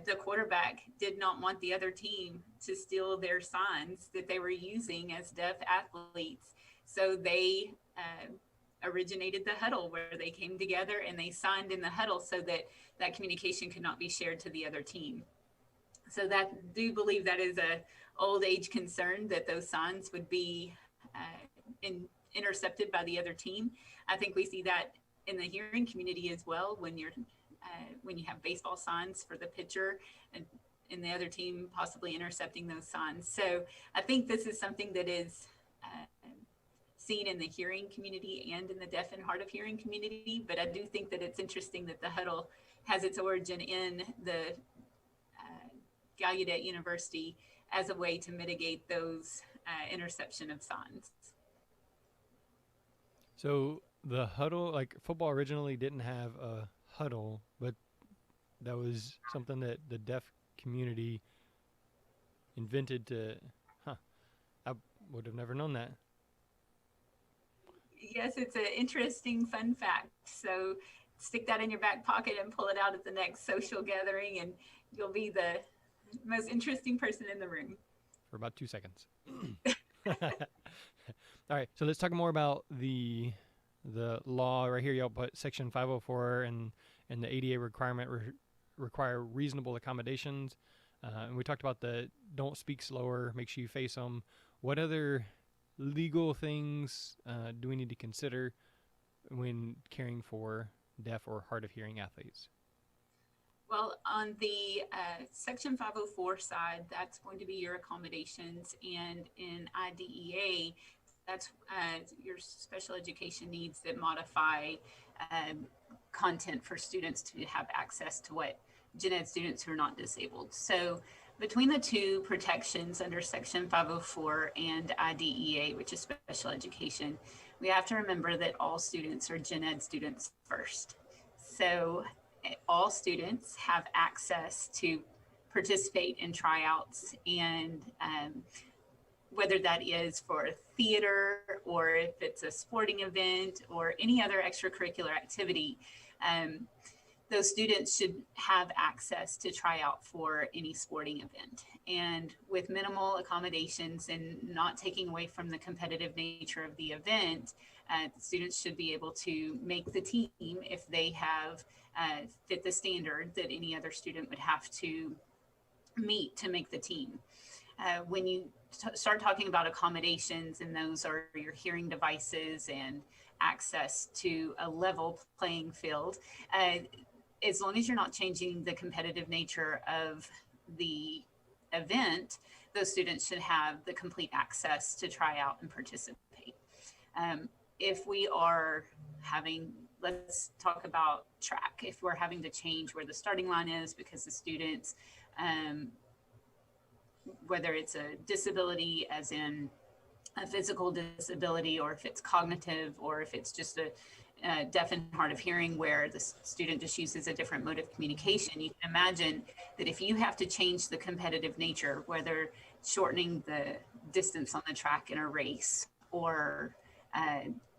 the quarterback did not want the other team to steal their signs that they were using as deaf athletes. So they originated the huddle, where they came together and they signed in the huddle so that communication could not be shared to the other team. So that, do believe that is a old age concern, that those signs would be intercepted by the other team. I think we see that in the hearing community as well, when you have baseball signs for the pitcher and the other team possibly intercepting those signs. So I think this is something that is seen in the hearing community and in the deaf and hard of hearing community. But I do think that it's interesting that the huddle has its origin in the Gallaudet University as a way to mitigate those interception of signs. So the huddle, like football originally didn't have a huddle, but that was something that the deaf community invented to, I would have never known that. Yes, it's an interesting fun fact. So stick that in your back pocket and pull it out at the next social gathering, and you'll be the most interesting person in the room. For about 2 seconds. All right, so let's talk more about the law right here. Y'all put Section 504 and the ADA requirement require reasonable accommodations. And we talked about the don't speak slower, make sure you face them. What other legal things do we need to consider when caring for deaf or hard of hearing athletes? Well, on the Section 504 side, that's going to be your accommodations, and in IDEA, that's your special education needs that modify content for students to have access to what gen ed students who are not disabled. So between the two protections under Section 504 and IDEA, which is special education, we have to remember that all students are gen ed students first. So all students have access to participate in tryouts, and whether that is for theater or if it's a sporting event or any other extracurricular activity, those students should have access to try out for any sporting event. And with minimal accommodations and not taking away from the competitive nature of the event, students should be able to make the team if they have fit the standard that any other student would have to meet to make the team. When you start talking about accommodations, and those are your hearing devices and access to a level playing field, as long as you're not changing the competitive nature of the event, those students should have the complete access to try out and participate. If we are having, let's talk about track. If we're having to change where the starting line is because the students, whether it's a disability as in a physical disability, or if it's cognitive, or if it's just a deaf and hard of hearing where the student just uses a different mode of communication, you can imagine that if you have to change the competitive nature, whether shortening the distance on the track in a race, or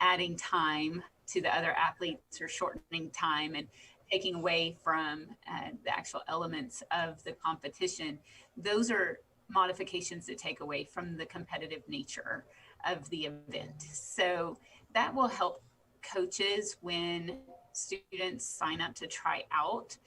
adding time to the other athletes, or shortening time and taking away from the actual elements of the competition, those are modifications that take away from the competitive nature of the event. So that will help coaches when students sign up to try out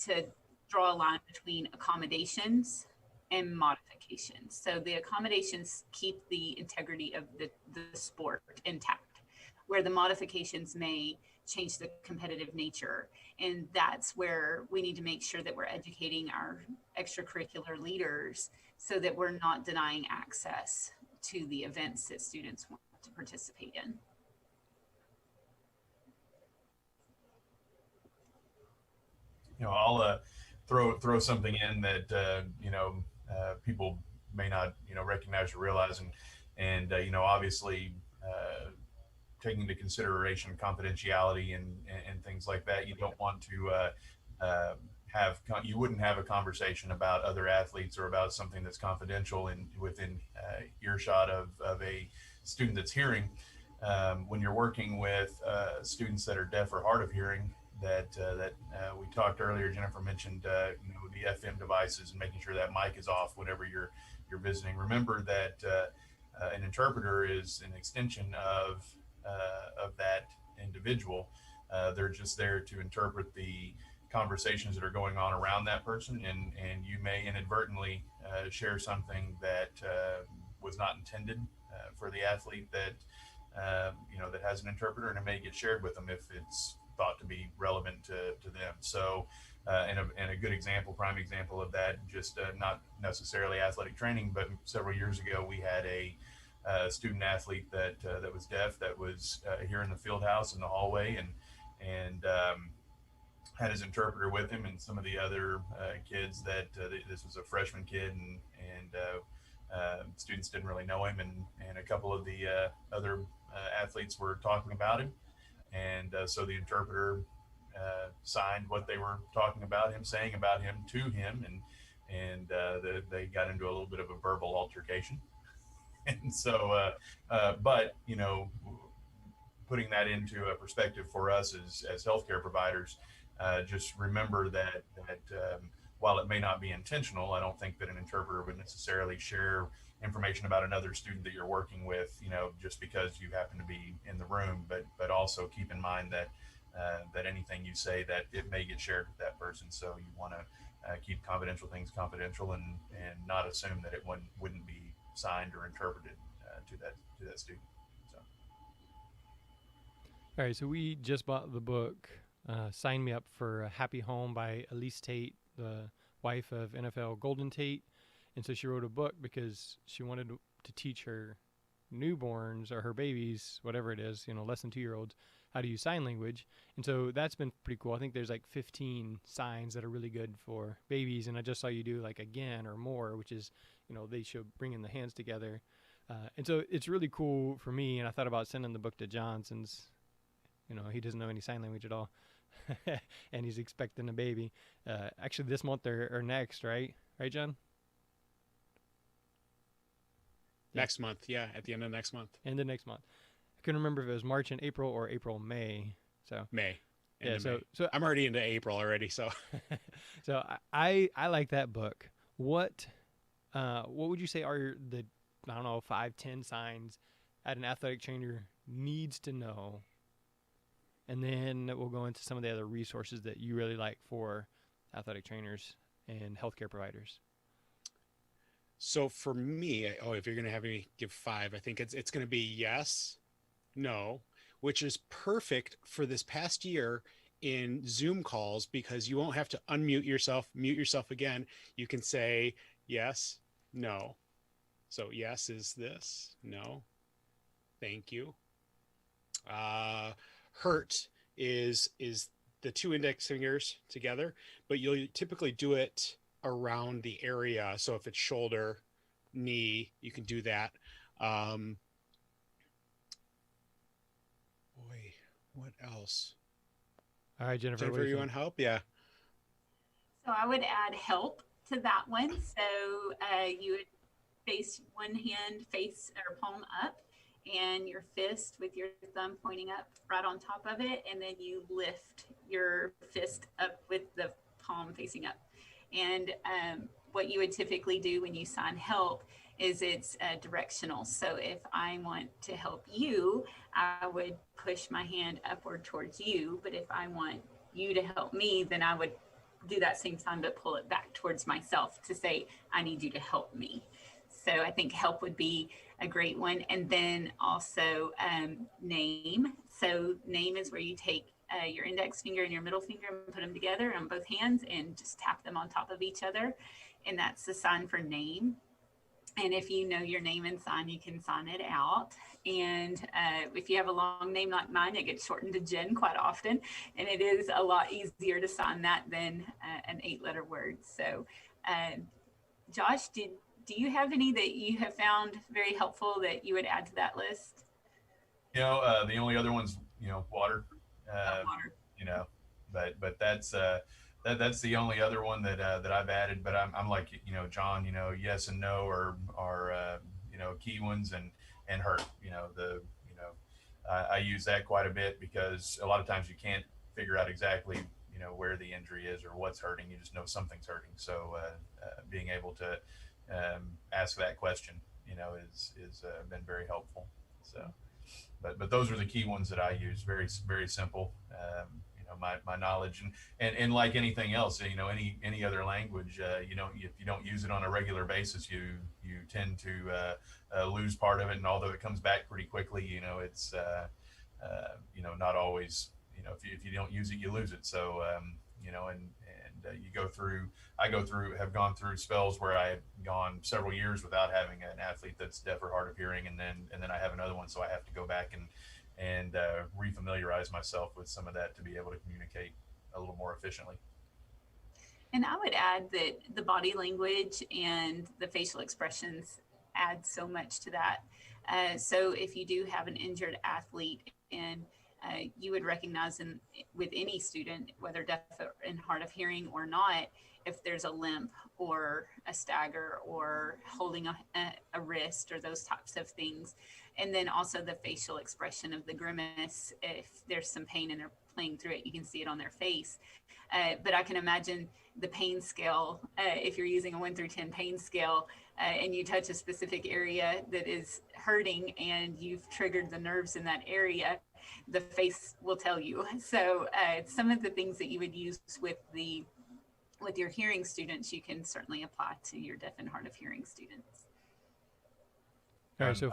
to draw a line between accommodations and modifications. So the accommodations keep the integrity of the sport intact, where the modifications may change the competitive nature. And that's where we need to make sure that we're educating our extracurricular leaders so that we're not denying access to the events that students want to participate in. I'll throw something in that people may not recognize or realize, and obviously taking into consideration confidentiality and things like that. You don't want to you wouldn't have a conversation about other athletes or about something that's confidential and within earshot of a student that's hearing. When you're working with students that are deaf or hard of hearing, that we talked earlier, Jennifer mentioned the FM devices and making sure that mic is off whenever you're visiting. Remember that an interpreter is an extension of that individual. They're just there to interpret the conversations that are going on around that person, and you may inadvertently share something that was not intended for the athlete that that has an interpreter, and it may get shared with them if it's thought to be relevant to them. So and a good example, prime example of that, just not necessarily athletic training, but several years ago we had a student athlete that was deaf, that was here in the field house in the hallway, and had his interpreter with him, and some of the other kids that this was a freshman kid, and students didn't really know him, and a couple of the other athletes were talking about him, and so the interpreter signed what they were talking about him, saying about him to him, and they got into a little bit of a verbal altercation. And so, but putting that into a perspective for us as healthcare providers, just remember that while it may not be intentional, I don't think that an interpreter would necessarily share information about another student that you're working with, just because you happen to be in the room. But also keep in mind that that anything you say, that it may get shared with that person. So you want to keep confidential things confidential, and not assume that it wouldn't be signed or interpreted to that student. So. All right, so we just bought the book, Sign Me Up for a Happy Home by Elise Tate, the wife of NFL Golden Tate. And so she wrote a book because she wanted to teach her newborns, or her babies, whatever it is, less than 2-year-olds, how to use sign language. And so that's been pretty cool. I think there's like 15 signs that are really good for babies. And I just saw you do like again or more, which is, they should bring in the hands together. And so it's really cool for me. And I thought about sending the book to John, since he doesn't know any sign language at all. And he's expecting a baby. Actually, this month or next, right? Right, John? Next month. Yeah, at the end of next month. End of next month. I couldn't remember if it was March and April or April, May. So May. Yeah, so I'm already into April already. So so I like that book. What would you say are the 5-10 signs that an athletic trainer needs to know? And then we'll go into some of the other resources that you really like for athletic trainers and healthcare providers. So for me, if you're going to have me give 5, I think it's going to be yes, no, which is perfect for this past year in Zoom calls, because you won't have to unmute yourself, mute yourself again. You can say yes, no. So yes is this, no, thank you. Hurt is the 2 index fingers together, but you'll typically do it around the area. So if it's shoulder, knee, you can do that. What else? All right, Jennifer. Jennifer, you want help? Yeah. So I would add help to that one. So you would face one hand, face or palm up, and your fist with your thumb pointing up right on top of it. And then you lift your fist up with the palm facing up. And what you would typically do when you sign help is it's directional. So if I want to help you, I would push my hand upward towards you. But if I want you to help me, then I would do that same sign, but pull it back towards myself to say, I need you to help me. So I think help would be a great one. And then also name. So name is where you take your index finger and your middle finger and put them together on both hands and just tap them on top of each other. And that's the sign for name. And if you know your name and sign, you can sign it out. And if you have a long name like mine, it gets shortened to Jen quite often. And it is a lot easier to sign that than an 8-letter word. So Josh, do you have any that you have found very helpful that you would add to that list? The only other one's, water. Water. But that's the only other one that I've added. But I'm like, John, yes and no are key ones, and hurt. I use that quite a bit because a lot of times you can't figure out exactly where the injury is or what's hurting. You just know something's hurting. So being able to ask that question, is been very helpful. So, but those are the key ones that I use. Very, very simple. My knowledge and like anything else, any other language, if you don't use it on a regular basis, you tend to lose part of it. And although it comes back pretty quickly, it's not always, if you don't use it, you lose it. So have gone through spells where I've gone several years without having an athlete that's deaf or hard of hearing, and then I have another one, so I have to go back and refamiliarize myself with some of that to be able to communicate a little more efficiently. And I would add that the body language and the facial expressions add so much to that. So if you do have an injured athlete and you would recognize with any student, whether deaf and hard of hearing or not, if there's a limp or a stagger or holding a wrist or those types of things. And then also the facial expression of the grimace. If there's some pain and they're playing through it, you can see it on their face. But I can imagine the pain scale, if you're using a 1 through 10 pain scale, and you touch a specific area that is hurting and you've triggered the nerves in that area, the face will tell you. So some of the things that you would use with your hearing students, you can certainly apply to your deaf and hard of hearing students. All right, so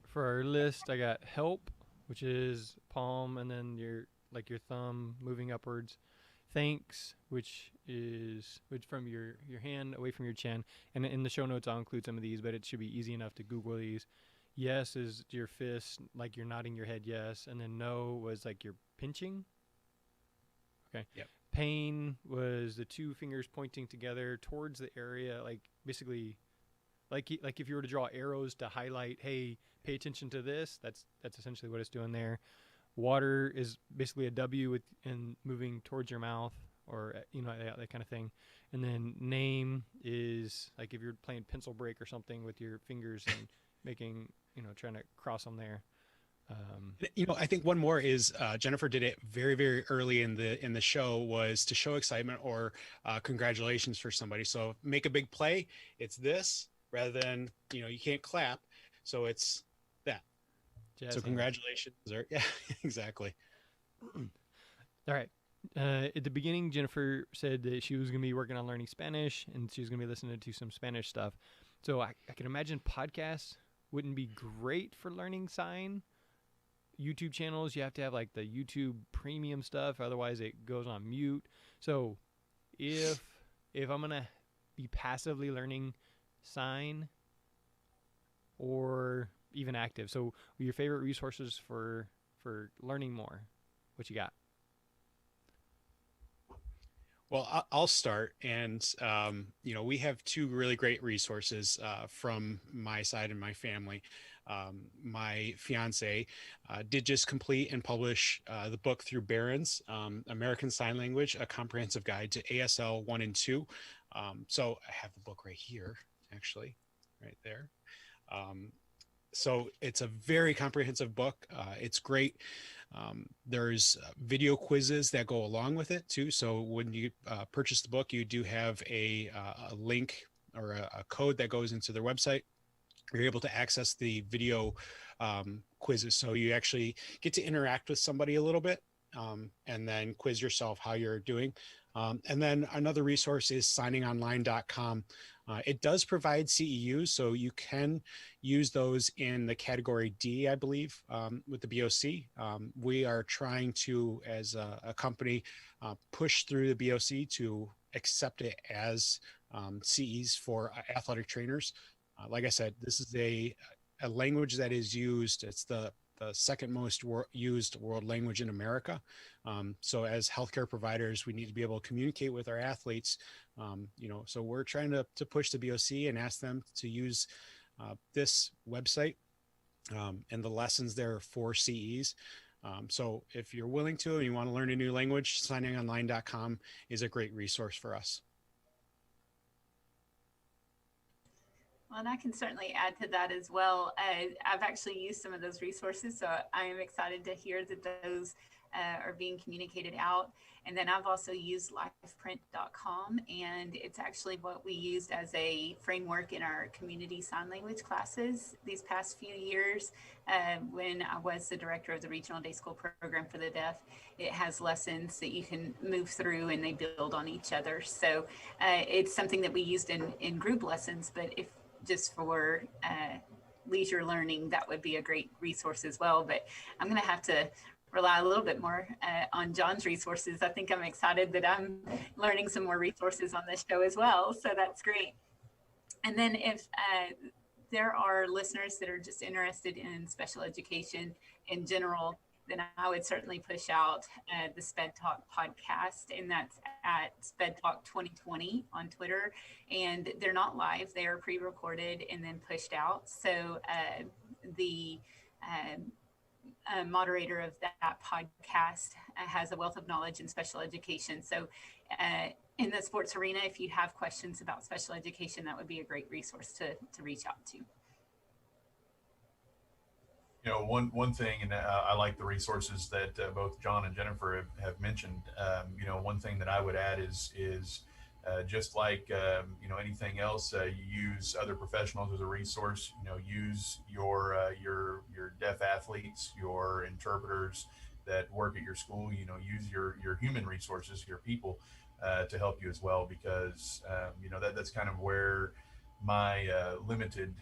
for our list, I got help, which is palm and then your thumb moving upwards. Thanks, which from your hand away from your chin. And in the show notes, I'll include some of these, but it should be easy enough to Google these. Yes is your fist, like you're nodding your head yes. And then no was like you're pinching. Okay. Yep. Pain was the two fingers pointing together towards the area, like basically like if you were to draw arrows to highlight, hey, pay attention to this, that's essentially what it's doing there. Water is basically a W and moving towards your mouth, or that kind of thing. And then name is like if you're playing pencil break or something with your fingers and making trying to cross them there. I think one more is Jennifer did it very, very early in the show, was to show excitement or congratulations for somebody. So make a big play. It's this rather than you can't clap, so it's that. Jazz so congratulations, or yeah, exactly. All right. At the beginning, Jennifer said that she was going to be working on learning Spanish and she was going to be listening to some Spanish stuff. So I can imagine podcasts wouldn't be great for learning sign. YouTube channels, you have to have like the YouTube premium stuff, otherwise it goes on mute. So if I'm going to be passively learning sign or even active, so your favorite resources for learning more, what you got? Well, I'll start. And, we have two really great resources from my side and my family. My fiance did just complete and publish the book through Barron's, American Sign Language, A Comprehensive Guide to ASL 1 and 2. So I have the book right here, actually, right there. So it's a very comprehensive book. It's great. There's video quizzes that go along with it too. So when you purchase the book, you do have a link or a code that goes into their website. You're able to access the video quizzes. So you actually get to interact with somebody a little bit and then quiz yourself how you're doing. And then another resource is signingonline.com. It does provide CEUs, so you can use those in the category D, I believe, with the BOC. We are trying to, as a company, push through the BOC to accept it as CEs for athletic trainers. Like I said, this is a language that is used. It's the second most used world language in America. So as healthcare providers, we need to be able to communicate with our athletes. So we're trying to push the BOC and ask them to use this website and the lessons there for CEs. So if you're willing to and you want to learn a new language, signingonline.com is a great resource for us. Well, and I can certainly add to that as well. I've actually used some of those resources, so I am excited to hear that those are being communicated out. And then I've also used lifeprint.com, and it's actually what we used as a framework in our community sign language classes these past few years. When I was the director of the Regional Day School Program for the Deaf, it has lessons that you can move through and they build on each other. So it's something that we used in group lessons, but if just for leisure learning, that would be a great resource as well. But I'm going to have to rely a little bit more on John's resources. I think I'm excited that I'm learning some more resources on this show as well. So that's great. And then if there are listeners that are just interested in special education in general, then I would certainly push out the Sped Talk podcast, and that's at Sped Talk 2020 on Twitter. And they're not live; they are pre-recorded and then pushed out. So moderator of that podcast, has a wealth of knowledge in special education. So in the sports arena, if you have questions about special education, that would be a great resource to reach out to. You know, one thing, and I like the resources that both John and Jennifer have mentioned. You know, one thing that I would add is just like you know, anything else, you use other professionals as a resource. You know, use your deaf athletes, your interpreters that work at your school. You know, use your human resources, your people, to help you as well, because you know, that's kind of where my limited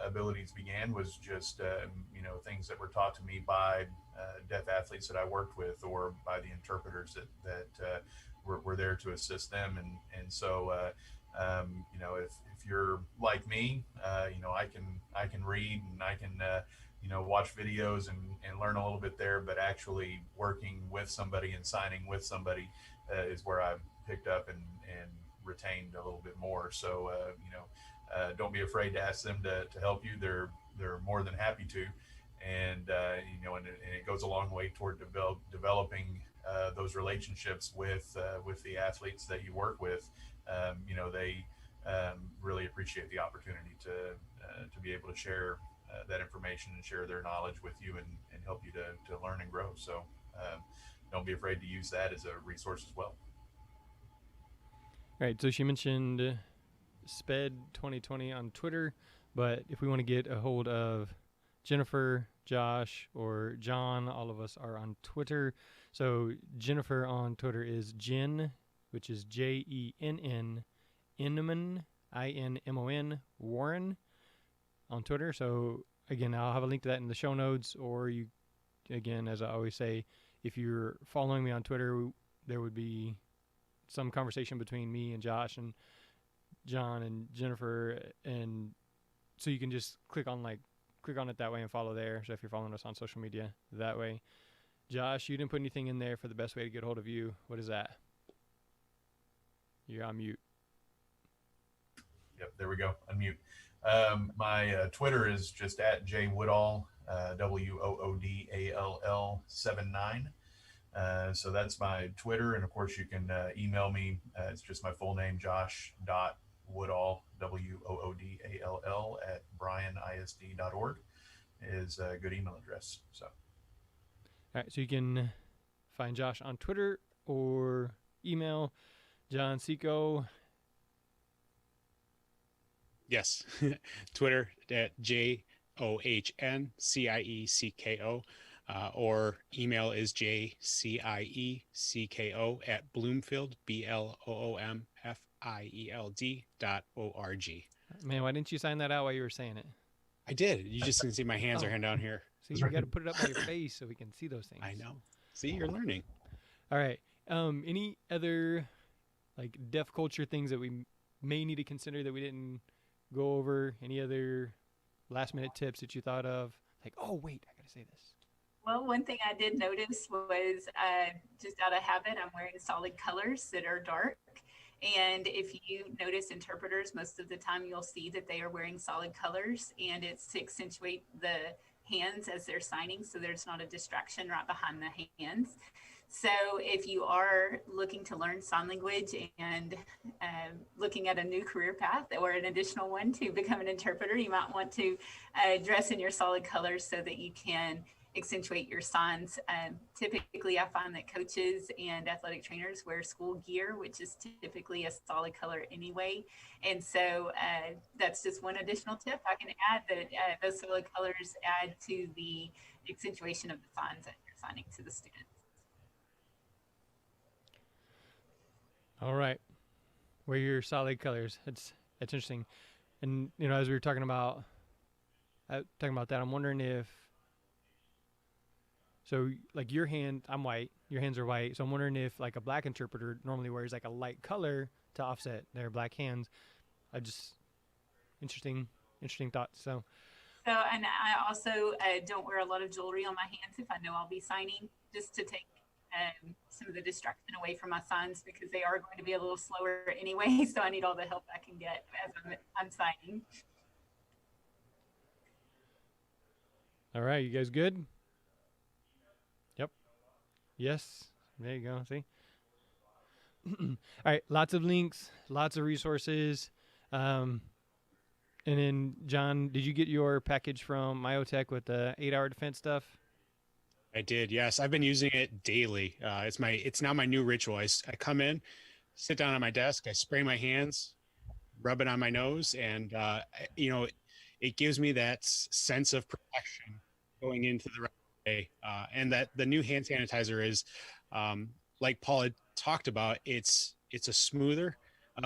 abilities began, was just you know, things that were taught to me by deaf athletes that I worked with, or by the interpreters that were there to assist them. And so you know, if you're like me, you know, I can read, and I can you know, watch videos and learn a little bit there, but actually working with somebody and signing with somebody is where I picked up and retained a little bit more. So you know, don't be afraid to ask them to help you. They're more than happy to. And you know, and it goes a long way toward developing those relationships with the athletes that you work with. You know, they really appreciate the opportunity to be able to share that information and share their knowledge with you, and help you to learn and grow. So don't be afraid to use that as a resource as well. All right, so she mentioned SPED 2020 on Twitter, but if we want to get a hold of Jennifer, Josh, or John, all of us are on Twitter. So Jennifer on Twitter is Jen, which is JENN, Inman, INMON, Warren on Twitter. So again, I'll have a link to that in the show notes, or you, again, as I always say, if you're following me on Twitter, there would be some conversation between me and Josh and John and Jennifer, and so you can just click on it that way and follow there. So if you're following us on social media that way. Josh, you didn't put anything in there for the best way to get a hold of you. What is that? You're on mute. Yep, there we go. Unmute. My Twitter is just at jwoodall, WOODALL 79. So that's my Twitter, and of course you can email me. It's just my full name, Josh.Woodall, WOODALL @bryanisd.org is a good email address. So, all right, so you can find Josh on Twitter or email John Seco. Yes, Twitter at JOHNCIECKO, or email is JCIECKO @Bloomfield, BLOOMFIELD.org. Man, why didn't you sign that out while you were saying it? I did. You just can see my hands are down here. See, you got to put it up by your face so we can see those things. I know. See, you're learning. All right. Any other like deaf culture things that we may need to consider that we didn't go over? Any other last minute tips that you thought of? Like, oh wait, I got to say this. Well, one thing I did notice was just out of habit, I'm wearing solid colors that are dark. And if you notice interpreters, most of the time you'll see that they are wearing solid colors, and it's to accentuate the hands as they're signing, so there's not a distraction right behind the hands. So if you are looking to learn sign language and looking at a new career path or an additional one to become an interpreter, you might want to dress in your solid colors so that you can accentuate your signs. Typically, I find that coaches and athletic trainers wear school gear, which is typically a solid color anyway. And so that's just one additional tip I can add, that those solid colors add to the accentuation of the signs that you're signing to the students. All right. Wear your solid colors. That's interesting. And, you know, as we were talking about that, I'm wondering if, so like your hand, I'm white, your hands are white. So I'm wondering if like a black interpreter normally wears like a light color to offset their black hands. Interesting thoughts. So, and I also don't wear a lot of jewelry on my hands if I know I'll be signing, just to take some of the distraction away from my signs, because they are going to be a little slower anyway. So I need all the help I can get as I'm signing. All right, you guys good? Yes. There you go. See? All right. Lots of links, lots of resources. And then, John, did you get your package from Myotech with the 8-hour defense stuff? I did. Yes. I've been using it daily. It's now my new ritual. I come in, sit down on my desk, I spray my hands, rub it on my nose, and it gives me that sense of protection going into the rest of the day. And that the new hand sanitizer is, like Paul had talked about, it's a smoother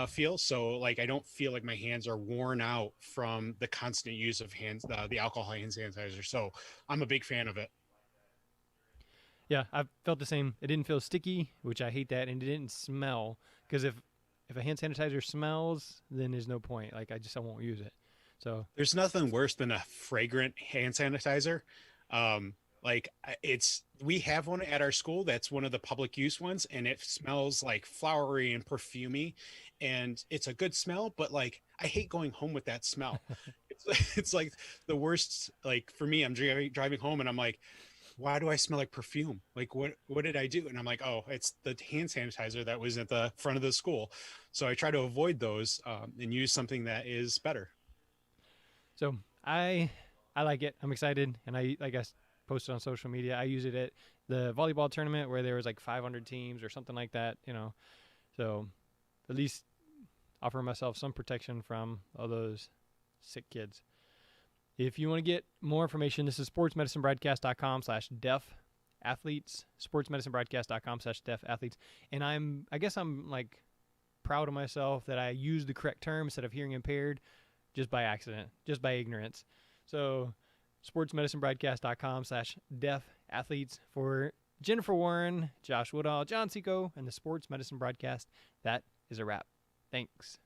feel. So like I don't feel like my hands are worn out from the constant use of the alcohol hand sanitizer. So I'm a big fan of it. Yeah, I felt the same. It didn't feel sticky, which I hate that, and it didn't smell, because if a hand sanitizer smells, then there's no point. Like I won't use it. So There's nothing worse than a fragrant hand sanitizer. We have one at our school that's one of the public use ones, and it smells like flowery and perfumey, and it's a good smell, but like I hate going home with that smell. It's like the worst. Like for me, I'm driving home and I'm like, why do I smell like perfume? Like what did I do? And I'm like, oh, it's the hand sanitizer that was at the front of the school. So I try to avoid those and use something that is better. So I like it. I'm excited, and I posted on social media. I use it at the volleyball tournament where there was like 500 teams or something like that. So at least offer myself some protection from all those sick kids. If you want to get more information, this is sportsmedicinebroadcast.com/deaf athletes, sportsmedicinebroadcast.com/deaf athletes. And I guess I'm like proud of myself that I used the correct term instead of hearing impaired, just by accident, just by ignorance. So sportsmedicinebroadcast.com/deaf athletes. For Jennifer Warren, Josh Woodall, John Seco, and the Sports Medicine Broadcast, that is a wrap. Thanks.